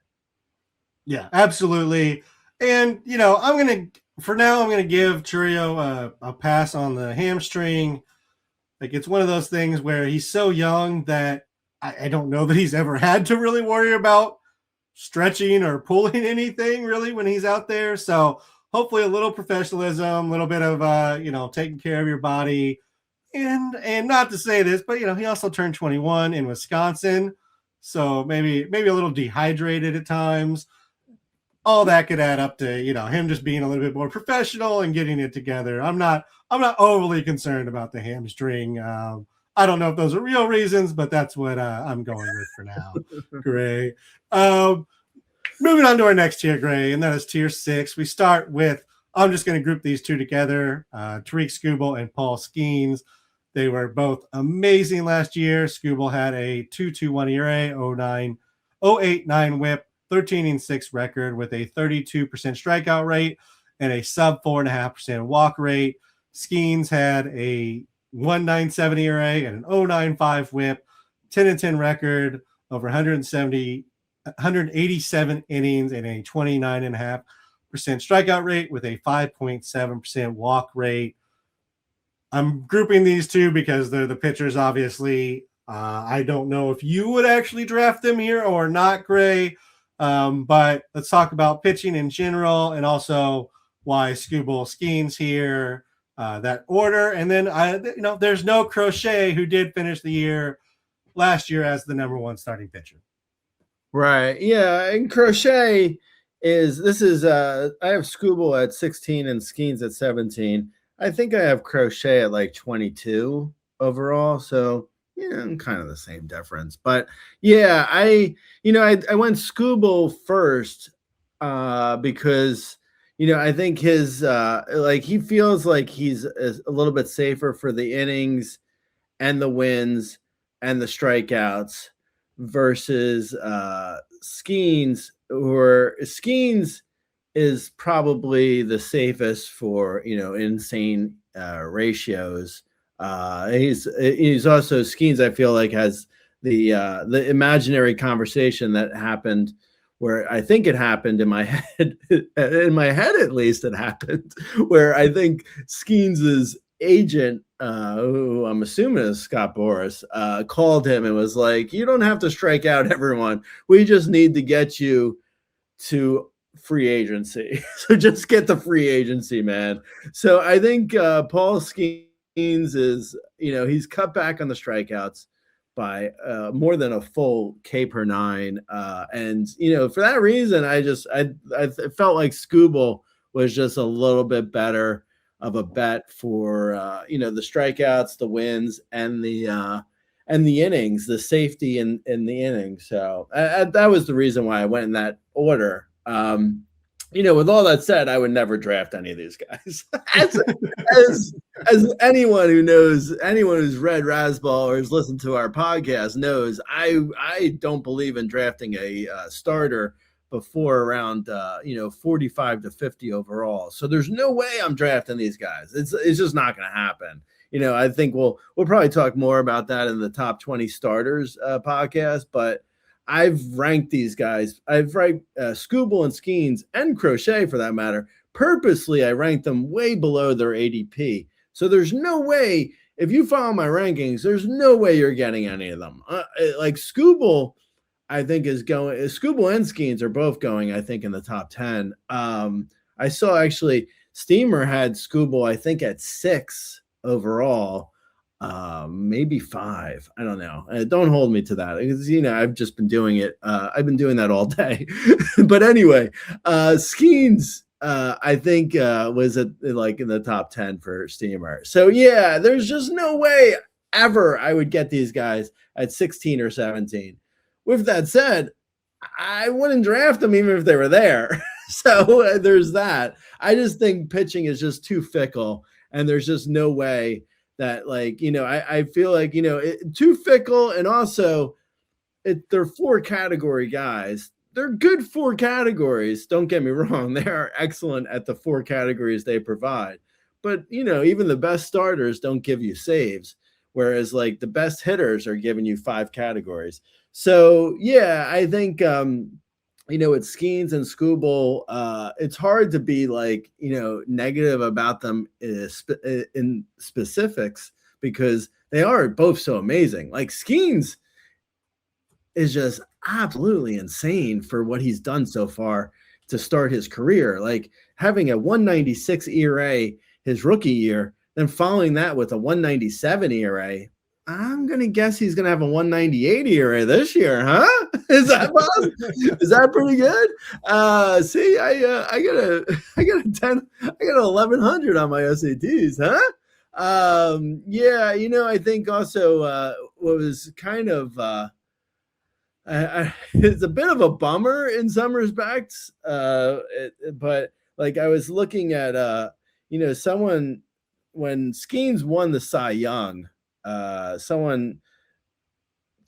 A: Yeah, absolutely. And, I'm going to give Cheerio a pass on the hamstring. Like, it's one of those things where he's so young that I don't know that he's ever had to really worry about stretching or pulling anything really when he's out there. So hopefully a little professionalism, a little bit of, taking care of your body. And not to say this, but, he also turned 21 in Wisconsin. So maybe a little dehydrated at times. All that could add up to, him just being a little bit more professional and getting it together. I'm not overly concerned about the hamstring. I don't know if those are real reasons, but that's what I'm going with for now. Gray. Moving on to our next tier, Gray, and that is tier 6. We start with, I'm just going to group these two together, Tariq Skubal and Paul Skeens. They were both amazing last year. Skubal had a 2.21 ERA, 0.89 whip, 13-6 record with a 32% strikeout rate and a sub 4.5% walk rate. Skeens had a 1.97 ERA and an 0.95 whip, 10-10 record, over 187 innings and a 29.5% strikeout rate with a 5.7% walk rate. I'm grouping these two because they're the pitchers, obviously. I don't know if you would actually draft them here or not, Gray. But let's talk about pitching in general and also why Skubal Skeens here. That order, and then there's no Crochet, who did finish the year last year as the number 1 starting pitcher.
B: Right. Yeah, and Crochet I have Skubal at 16 and Skeens at 17. I think I have Crochet at like 22 overall. So kind of the same difference. But yeah, I went Skubal first because I think his he feels like he's a little bit safer for the innings and the wins and the strikeouts versus Skeens, Skeens is probably the safest for insane ratios. He's also Skeens, I feel like, has the imaginary conversation that happened where I think it happened in my head, at least it happened, where I think Skeens' agent, who I'm assuming is Scott Boras, called him and was like, you don't have to strike out everyone. We just need to get you to free agency. So just get the free agency, man. So I think Paul Skeens is, he's cut back on the strikeouts by more than a full K per 9. And, for that reason, I felt like Skubal was just a little bit better of a bet for, the strikeouts, the wins, and the innings, the safety in the innings. So that was the reason why I went in that order. With all that said, I would never draft any of these guys. as anyone who's read Razzball or has listened to our podcast knows, I don't believe in drafting a starter before around 45 to 50 overall. So there's no way I'm drafting these guys. It's just not going to happen. I think we'll probably talk more about that in the top 20 starters podcast, but I've ranked these guys. I've ranked Skubal and Skeens and Crochet, for that matter. Purposely, I ranked them way below their ADP. So there's no way, if you follow my rankings, there's no way you're getting any of them. Like Skubal, I think Skubal and Skeens are both going, I think, in the top 10. I saw actually Steamer had Scooble, I think, at 6 overall, maybe 5. I don't know. Don't hold me to that because I've just been doing it. I've been doing that all day. But anyway, Skeens, I think was in the top 10 for Steamer. So yeah, there's just no way ever I would get these guys at 16 or 17. With that said, I wouldn't draft them even if they were there. So there's that. I just think pitching is just too fickle, and there's just no way that I feel like too fickle, and also they're 4 category guys. They're good 4 categories. Don't get me wrong. They are excellent at the 4 categories they provide. But, even the best starters don't give you saves, whereas the best hitters are giving you 5 categories. So, yeah, I think, with Skeens and Scooble, it's hard to be negative about them in specifics because they are both so amazing. Skeens is just absolutely insane for what he's done so far to start his career. Having a 196 ERA his rookie year, then following that with a 197 ERA. I'm going to guess he's going to have a 198 ERA this year, huh? Is that possible? Is that pretty good? See, I got a 10, I got a 1100 on my SATs, huh? Yeah, I think also what was kind of it's a bit of a bummer in some respects, but I was looking at someone when Skeens won the Cy Young. Someone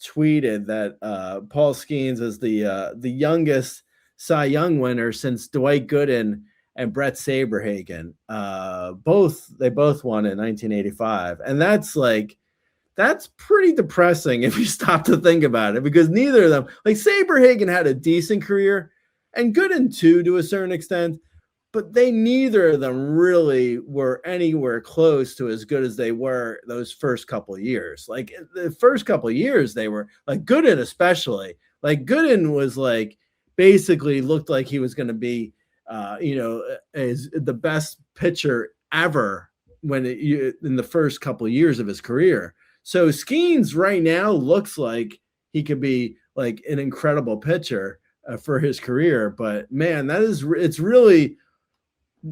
B: tweeted that Paul Skeens is the youngest Cy Young winner since Dwight Gooden and Brett Saberhagen. They both won in 1985, and that's pretty depressing if you stop to think about it, because neither of them, Saberhagen had a decent career, and Gooden too to a certain extent. But neither of them really were anywhere close to as good as they were those first couple of years. The first couple of years, they were Gooden, especially. Gooden was basically looked like he was going to be, as the best pitcher ever in the first couple of years of his career. So Skeens right now looks like he could be an incredible pitcher for his career. But man, it's really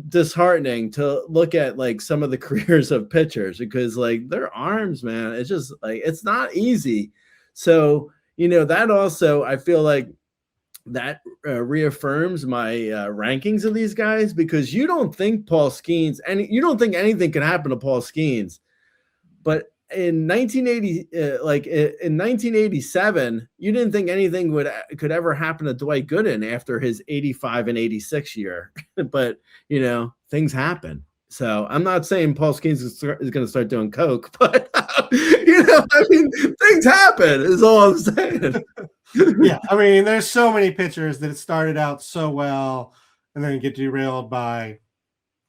B: disheartening to look at some of the careers of pitchers, because their arms, man, it's just it's not easy. So that also, I feel that reaffirms my rankings of these guys, because you don't think Paul Skeens, and you don't think anything can happen to Paul Skeens, but in 1980, in 1987, you didn't think anything could ever happen to Dwight Gooden after his 85 and 86 year. But things happen. So I'm not saying Paul Skeens is going to start doing coke, but things happen is all I'm saying.
A: Yeah, there's so many pitchers that started out so well and then get derailed by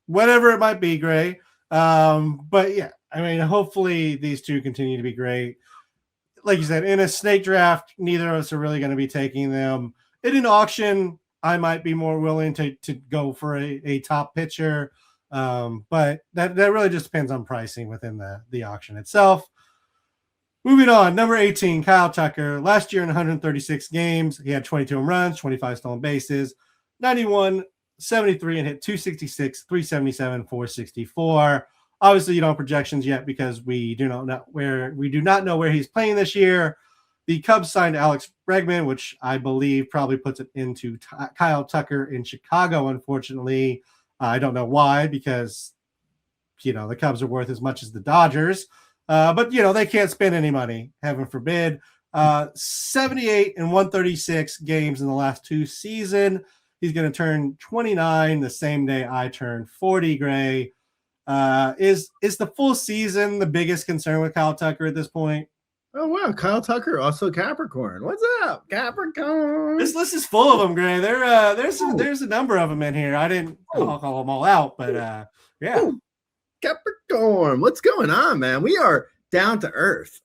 A: whatever it might be, Gray. But yeah. Hopefully these two continue to be great. Like you said, in a snake draft, neither of us are really going to be taking them. In an auction, I might be more willing to go for a top pitcher. But that really just depends on pricing within the auction itself. Moving on, number 18, Kyle Tucker. Last year in 136 games, he had 22 home runs, 25 stolen bases, 91, 73, and hit 266, 377, 464. Obviously, you don't have projections yet because we do not know where he's playing this year. The Cubs signed Alex Bregman, which I believe probably puts it into Kyle Tucker in Chicago. Unfortunately, I don't know why, because the Cubs are worth as much as the Dodgers, but they can't spend any money, heaven forbid. 78 and 136 games in the last 2 seasons. He's going to turn 29 the same day I turn 40. Gray. Is the full season the biggest concern with Kyle Tucker at this point?
B: Oh wow, Kyle Tucker, also Capricorn. What's up, Capricorn?
A: This list is full of them, Gray. There's a number of them in here. I didn't call them all out, but yeah.
B: Capricorn, what's going on, man? We are down to earth.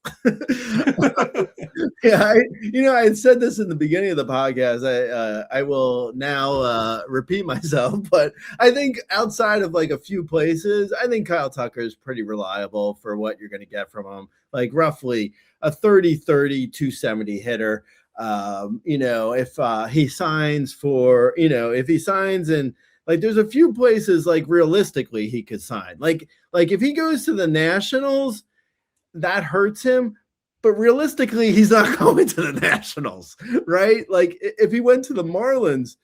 B: Yeah, I had said this in the beginning of the podcast. I will now repeat myself, but I think outside of like a few places, I think Kyle Tucker is pretty reliable for what you're going to get from him. Like roughly a 30-30, 270 hitter. If he signs for, if he signs in, like, there's a few places like realistically he could sign. Like if he goes to the Nationals, that hurts him. But realistically, he's not going to the Nationals, right? Like if he went to the Marlins,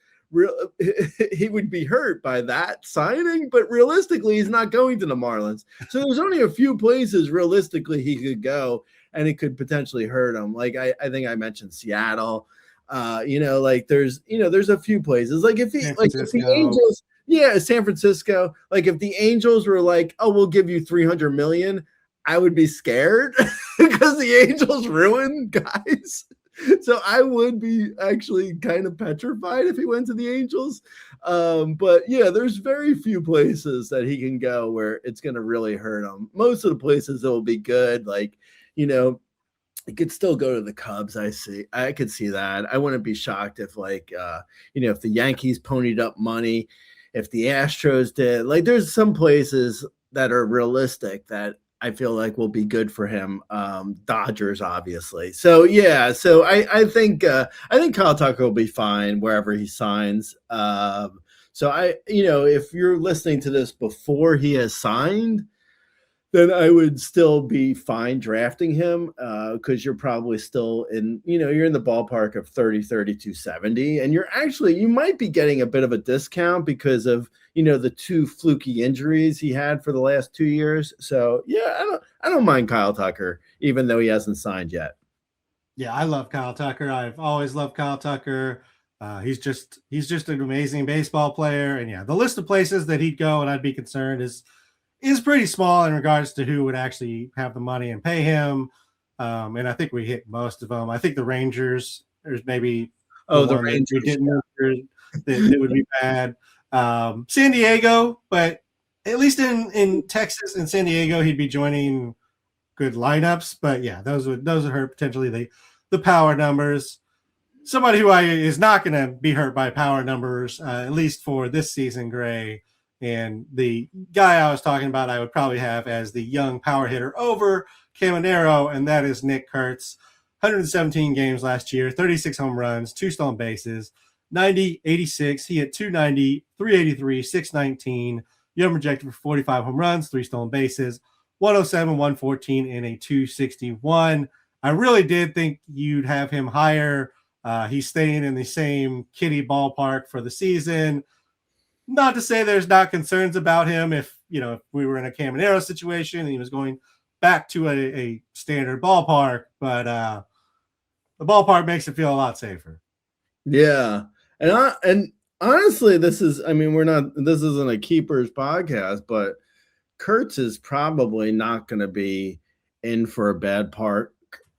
B: he would be hurt by that signing. But realistically, he's not going to the Marlins. So there's only a few places realistically he could go, and it could potentially hurt him. Like I think I mentioned Seattle. There's a few places. Like if the Angels, San Francisco. Like if the Angels were like, oh, we'll give you $300 million, I would be scared because the Angels ruin guys. So I would be actually kind of petrified if he went to the Angels. But yeah, there's very few places that he can go where it's going to really hurt him. Most of the places that will be good, like, he could still go to the Cubs. I could see that. I wouldn't be shocked if if the Yankees ponied up money, if the Astros did. Like there's some places that are realistic that I feel like will be good for him. Dodgers, obviously. So yeah, I think Kyle Tucker will be fine wherever he signs. If you're listening to this before he has signed, then I would still be fine drafting him because you're probably still you're in the ballpark of 270, and you might be getting a bit of a discount because of, the two fluky injuries he had for the last 2 years. So yeah, I don't mind Kyle Tucker, even though he hasn't signed yet.
A: Yeah, I love Kyle Tucker. I've always loved Kyle Tucker. He's just an amazing baseball player. And yeah, the list of places that he'd go and I'd be concerned is pretty small in regards to who would actually have the money and pay him. And I think we hit most of them. I think the Rangers, there's maybe
B: the Rangers
A: we didn't that would be bad. San Diego, but at least in Texas and San Diego, he'd be joining good lineups. But yeah, those would hurt potentially the power numbers. Somebody who is not going to be hurt by power numbers, at least for this season, Gray. And the guy I was talking about, I would probably have as the young power hitter over Caminero, and that is Nick Kurtz. 117 games last year, 36 home runs, 2 stolen bases, 90, 86. He hit 290, 383, 619. You have projected for 45 home runs, 3 stolen bases, 107, 114, and a 261. I really did think you'd have him higher. He's staying in the same kitty ballpark for the season. Not to say there's not concerns about him if we were in a Caminero situation and he was going back to a standard ballpark, but the ballpark makes it feel a lot safer.
B: Yeah. And honestly, this isn't a keepers podcast, but Kurtz is probably not going to be in for a bad park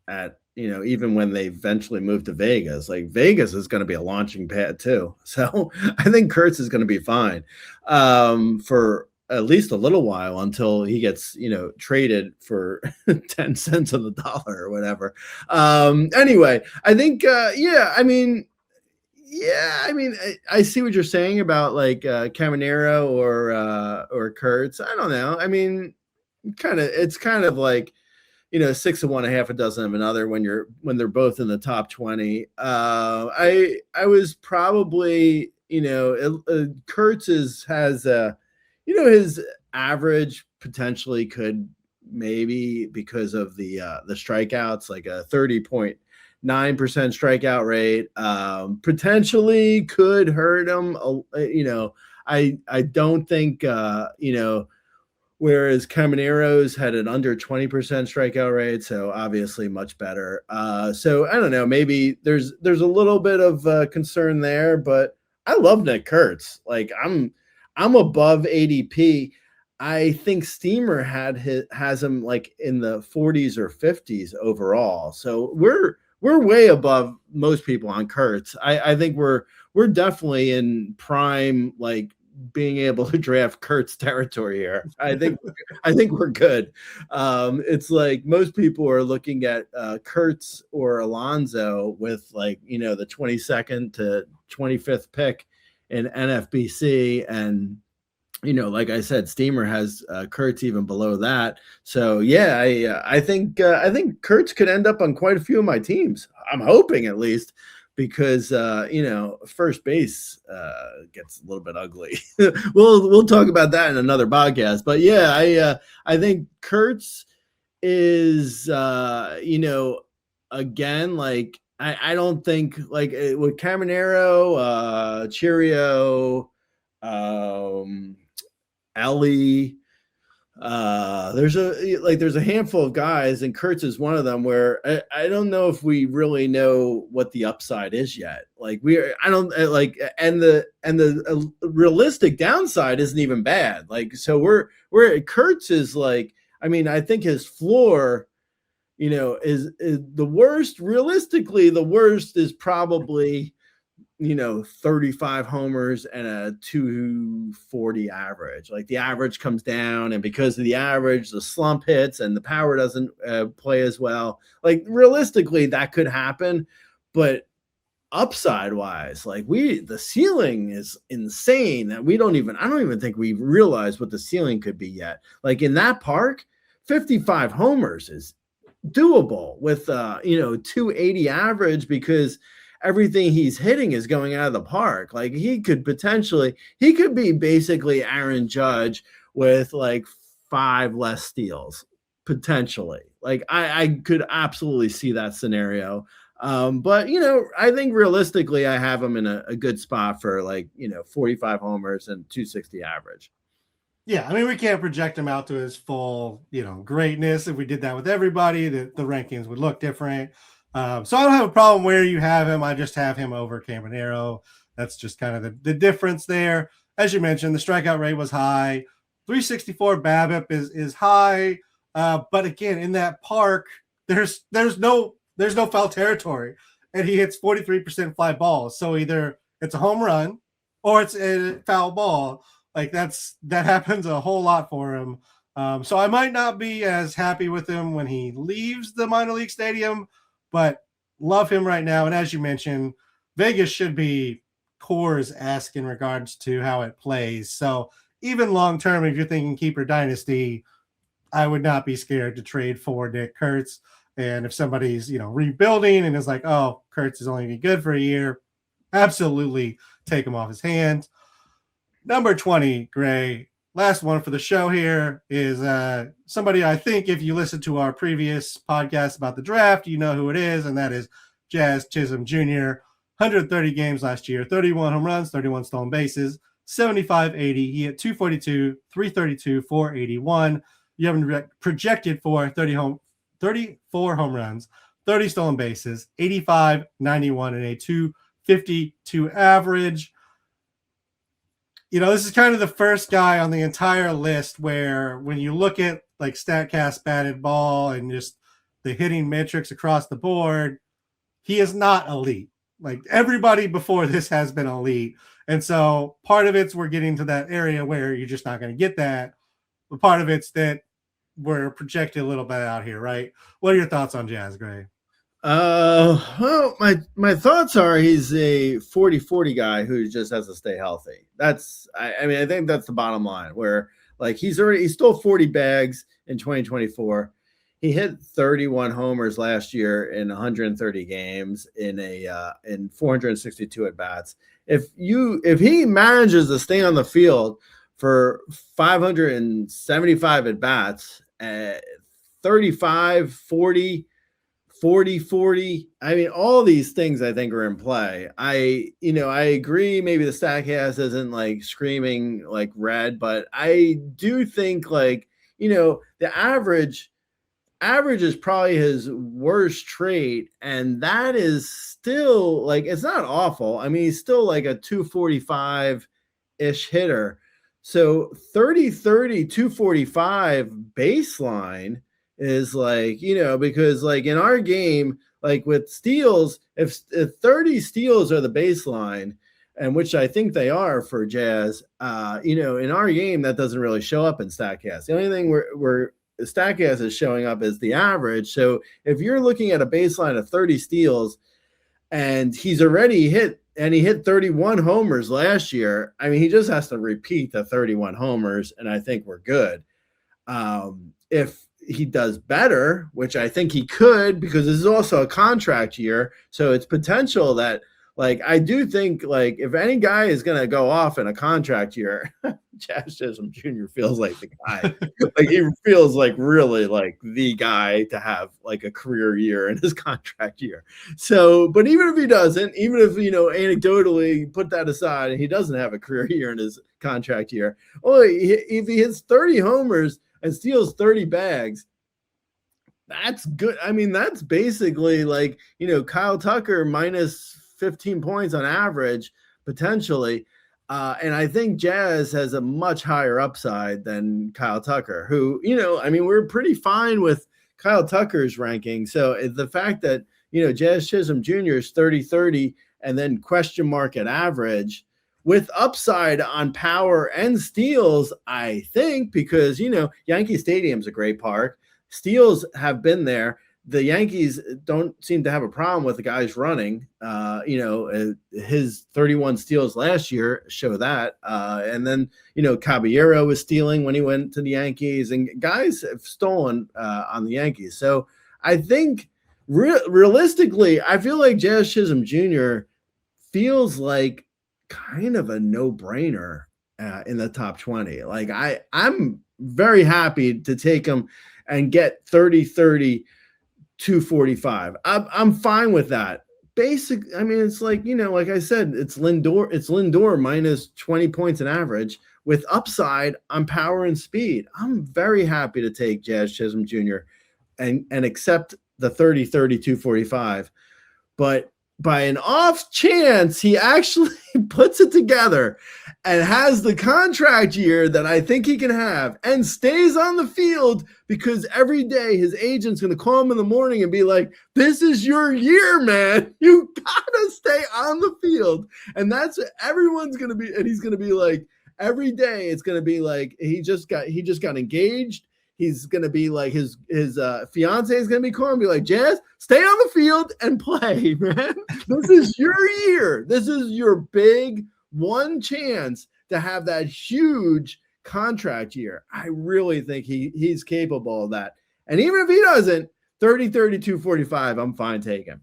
B: at, even when they eventually move to Vegas. Like Vegas is going to be a launching pad too. So I think Kurtz is going to be fine for at least a little while until he gets, traded for 10 cents on the dollar or whatever. Anyway, I think, I see what you're saying about like Caminero or Kurtz. I don't know. I mean, it's kind of like, 6 of one, a half a dozen of another when they're both in the top 20. I was probably, Kurtz has his average potentially could maybe because of the strikeouts, like a 30.9% strikeout rate, potentially could hurt him. I don't think, whereas Caminero's had an under 20% strikeout rate, so obviously much better. So I don't know, maybe there's a little bit of concern there, but I love Nick Kurtz. Like I'm above ADP. I think Steamer has him like in the 40s or 50s overall. So we're way above most people on Kurtz. I think we're definitely in prime, like being able to draft Kurt's territory here. I think we're good. It's like most people are looking at Kurtz or Alonso with like, the 22nd to 25th pick in NFBC, and like I said, Steamer has Kurtz even below that. So yeah, I think Kurtz could end up on quite a few of my teams. I'm hoping, at least, because first base gets a little bit ugly. We'll talk about that in another podcast. But yeah, I think Kurtz is again, like I don't think, like with Caminero, Cheerio, Ellie, there's a handful of guys, and Kurtz is one of them, where I don't know if we really know what the upside is yet. Like and the realistic downside isn't even bad. Like, so we're Kurtz is like, I mean, I think his floor, is the worst. Realistically, the worst is probably 35 homers and a 240 average. Like, the average comes down, and because of the average, the slump hits and the power doesn't play as well. Like, realistically, that could happen, but upside wise, like, the ceiling is insane that I don't even think we realize what the ceiling could be yet. Like, in that park, 55 homers is doable with 280 average, because everything he's hitting is going out of the park. Like, he could be basically Aaron Judge with like 5 less steals potentially. Like, I could absolutely see that scenario. But I think realistically, I have him in a good spot for 45 homers and 260 average.
A: Yeah, I mean, we can't project him out to his full, greatness. If we did that with everybody, the rankings would look different. So I don't have a problem where you have him. I just have him over Caminero. That's just kind of the difference there. As you mentioned, the strikeout rate was high. 364 BABIP is high. But again, in that park, there's no foul territory, and he hits 43% fly balls. So either it's a home run or it's a foul ball. Like, that happens a whole lot for him. So I might not be as happy with him when he leaves the minor league stadium, but love him right now. And as you mentioned, Vegas should be Coors-esque in regards to how it plays. So even long-term, if you're thinking keeper dynasty, I would not be scared to trade for Nick Kurtz. And if somebody's, rebuilding and is like, oh, Kurtz is only going to be good for a year, absolutely take him off his hands. Number 20, Gray, last one for the show here, is somebody I think if you listen to our previous podcast about the draft, you know who it is, and that is Jazz Chisholm Jr. 130 games last year, 31 home runs, 31 stolen bases, 75-80. He hit 242, 332, 481. You have him projected for 34 home runs, 30 stolen bases, 85, 91, and a 252 average. This is kind of the first guy on the entire list where when you look at like Statcast batted ball and just the hitting metrics across the board, he is not elite. Like, everybody before this has been elite. And so part of it's we're getting to that area where you're just not going to get that. But part of it's that we're projected a little bit out here, right? What are your thoughts on Jazz, Gray?
B: Well, my thoughts are he's a 40-40 guy who just has to stay healthy. I think that's the bottom line, where like he stole 40 bags in 2024. He hit 31 homers last year in 130 games in 462 at bats. If he manages to stay on the field for 575 at bats, 35, 40, 40, I mean, all these things I think are in play. I agree. Maybe the Statcast isn't like screaming like red, but I do think the average is probably his worst trait. And that is still like, it's not awful. I mean, he's still like a 245-ish hitter. So 30-30, 245 baseline is like, because like in our game, like with steals, if 30 steals are the baseline, and which I think they are for Jazz, in our game, that doesn't really show up in Statcast. The only thing where Statcast is showing up is the average. So if you're looking at a baseline of 30 steals and he's already hit 31 homers last year, I mean, he just has to repeat the 31 homers, and I think we're good. If he does better, which I think he could, because this is also a contract year, so it's potential that, like, I do think, like, if any guy is going to go off in a contract year, Jazz Chisholm Jr. feels like the guy. Like, he feels like really like the guy to have like a career year in his contract year. So, but even if he doesn't, even if, anecdotally put that aside and he doesn't have a career year in his contract year, if he hits 30 homers and steals 30 bags, that's good. I mean, that's basically like, Kyle Tucker minus 15 points on average, potentially. And I think Jazz has a much higher upside than Kyle Tucker, who, we're pretty fine with Kyle Tucker's ranking. So the fact that, Jazz Chisholm Jr. is 30-30 and then question mark at average with upside on power and steals, I think, because, Yankee Stadium's a great park. Steals have been there. The Yankees don't seem to have a problem with the guys running. His 31 steals last year show that. And then, Caballero was stealing when he went to the Yankees, and guys have stolen on the Yankees. So I think realistically, I feel like Jazz Chisholm Jr. feels like kind of a no-brainer in the top 20. Like I'm very happy to take him and get 30-30 245. I'm fine with that. It's like, like I said, it's Lindor minus 20 points an average with upside on power and speed. I'm very happy to take Jazz Chisholm Jr. and accept the 30-30 245. But by an off chance, he actually puts it together and has the contract year that I think he can have and stays on the field, because every day his agent's going to call him in the morning and be like, this is your year, man. You got to stay on the field. And that's what everyone's going to be. And he's going to be like, every day it's going to be like, he just got engaged. He's going to be like, his fiance is going to be calling and be like, Jazz, stay on the field and play, man. This is your year. This is your big one chance to have that huge contract year. I really think he's capable of that. And even if he doesn't, 30-30 245, I'm fine taking.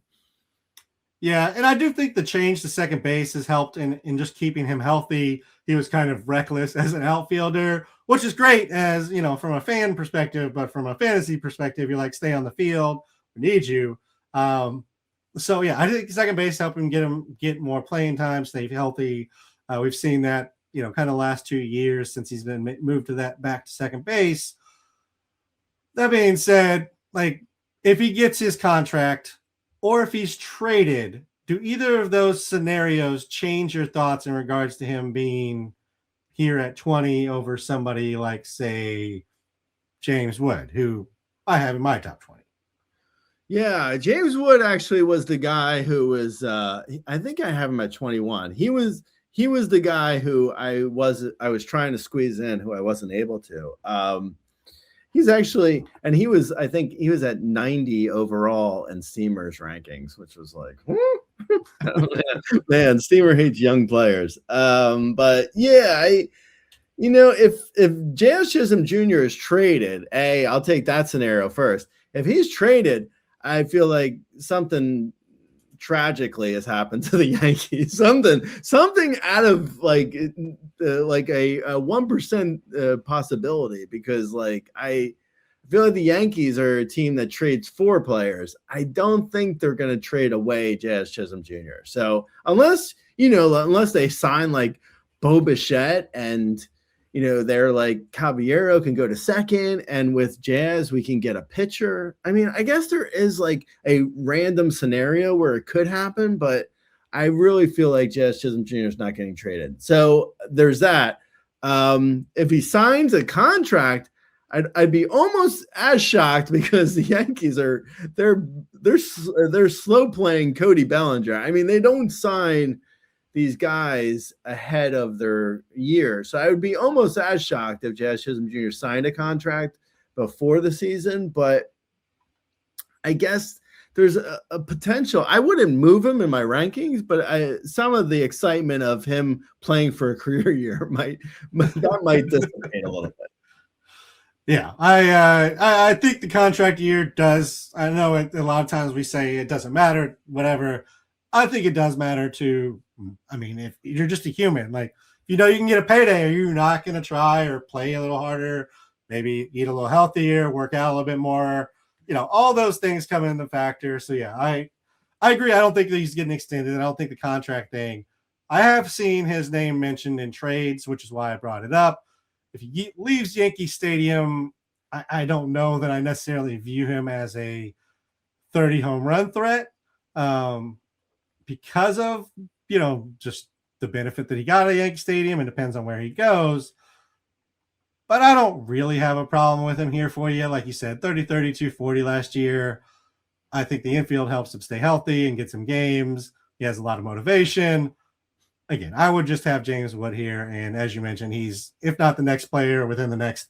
A: Yeah, and I do think the change to second base has helped in just keeping him healthy. He was kind of reckless as an outfielder, which is great as, from a fan perspective, but from a fantasy perspective, you're like, stay on the field. We need you. So, yeah, I think second base helped him get more playing time, stay healthy. We've seen that, kind of last 2 years since he's been moved back to second base. That being said, like, if he gets his contract or if he's traded, do either of those scenarios change your thoughts in regards to him being here at 20 over somebody like, say, James Wood, who I have in my top 20?
B: Yeah, James Wood actually was the guy who was, I think I have him at 21. He was the guy who I was trying to squeeze in, who I wasn't able to. He's actually, and I think he was at 90 overall in Steamer's rankings, which was like, man, Steamer hates young players. But yeah, if Jazz Chisholm Jr. is traded, I'll take that scenario first. If he's traded, I feel like something tragically has happened to the Yankees. Something out of like a 1% possibility, because like I feel like the Yankees are a team that trades for players. I don't think they're going to trade away Jazz Chisholm Jr. So unless they sign like Bo Bichette and they're like, Caballero can go to second, and with Jazz, we can get a pitcher. I mean, I guess there is like a random scenario where it could happen, but I really feel like Jazz Chisholm Jr. is not getting traded. So there's that. If he signs a contract, I'd be almost as shocked, because the Yankees they're slow playing Cody Bellinger. I mean, they don't sign these guys ahead of their year. So I would be almost as shocked if Jazz Chisholm Jr. signed a contract before the season, but I guess there's a potential. I wouldn't move him in my rankings, but some of the excitement of him playing for a career year might dissipate a little bit.
A: Yeah, I think the contract year does. I know a lot of times we say it doesn't matter, whatever. I think it does matter to. I mean, if you're just a human, like you can get a payday, are you not going to try or play a little harder, maybe eat a little healthier, work out a little bit more? All those things come into factor. So yeah, I agree. I don't think that he's getting extended. I don't think the contract thing. I have seen his name mentioned in trades, which is why I brought it up. If he leaves Yankee Stadium, I don't know that I necessarily view him as a 30 home run threat because of, just the benefit that he got at Yankee Stadium. It depends on where he goes. But I don't really have a problem with him here for you. Like you said, 30, 32, 40 last year. I think the infield helps him stay healthy and get some games. He has a lot of motivation. Again, I would just have James Wood here. And as you mentioned, he's, if not the next player, within the next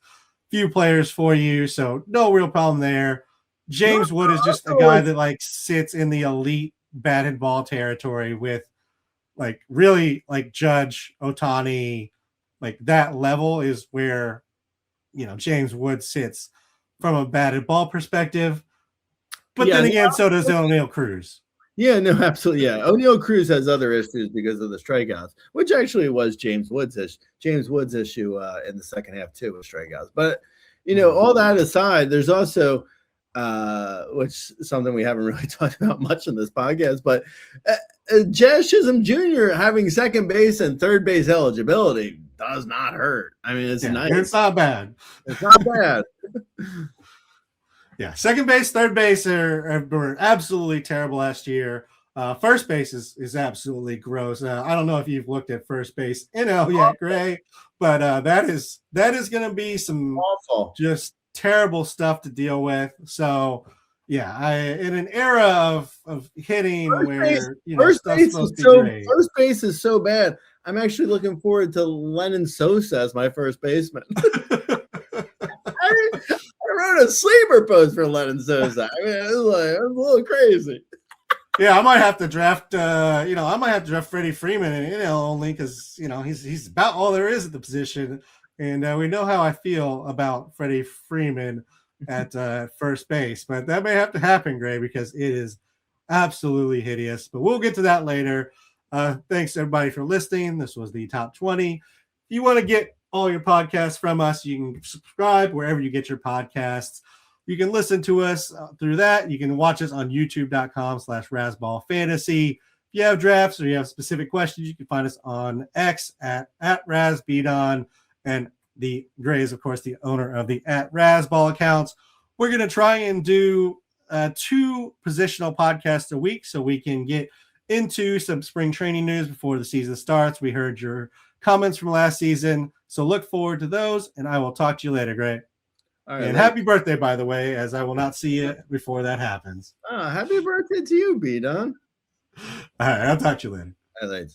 A: few players for you. So no real problem there. James Wood is just a guy that sits in the elite batted ball territory with really Judge, Ohtani, that level is where, James Wood sits from a batted ball perspective. But then again, so does O'Neal Cruz.
B: Yeah, no, absolutely. Yeah. O'Neal Cruz has other issues because of the strikeouts, which actually was James Wood's issue in the second half too with strikeouts. But, all that aside, there's also which is something we haven't really talked about much in this podcast, but Jazz Chisholm Jr. having second base and third base eligibility does not hurt. I mean, it's nice.
A: It's not bad.
B: It's not bad.
A: Yeah, second base, third base were absolutely terrible last year. First base is absolutely gross. I don't know if you've looked at first base NL yet, Gray, but that is going to be some
B: awful,
A: just terrible stuff to deal with. So yeah, in an era of hitting
B: first base is so bad. I'm actually looking forward to Lennon Sosa as my first baseman. I wrote a sleeper post for Lennon Sosa. I mean, it was a little crazy.
A: Yeah, I might have to draft. Freddie Freeman in NL only because he's about all there is at the position, and we know how I feel about Freddie Freeman at first base. But that may have to happen, Gray, because it is absolutely hideous. But we'll get to that later. Thanks everybody for listening. This was the top 20. If you want to get all your podcasts from us, you can subscribe wherever you get your podcasts. You can listen to us through that. You can watch us on youtube.com/Razzball Fantasy. If you have drafts or you have specific questions, you can find us on X at RazBeaton. And the Gray is, of course, the owner of the @Razzball accounts. We're going to try and do 2 positional podcasts a week so we can get into some spring training news before the season starts. We heard your comments from last season, so look forward to those, and I will talk to you later, Gray. All right, and happy birthday, by the way, as I will not see you before that happens.
B: Happy birthday to you, B-Don.
A: All right, I'll talk to you later.
B: All right.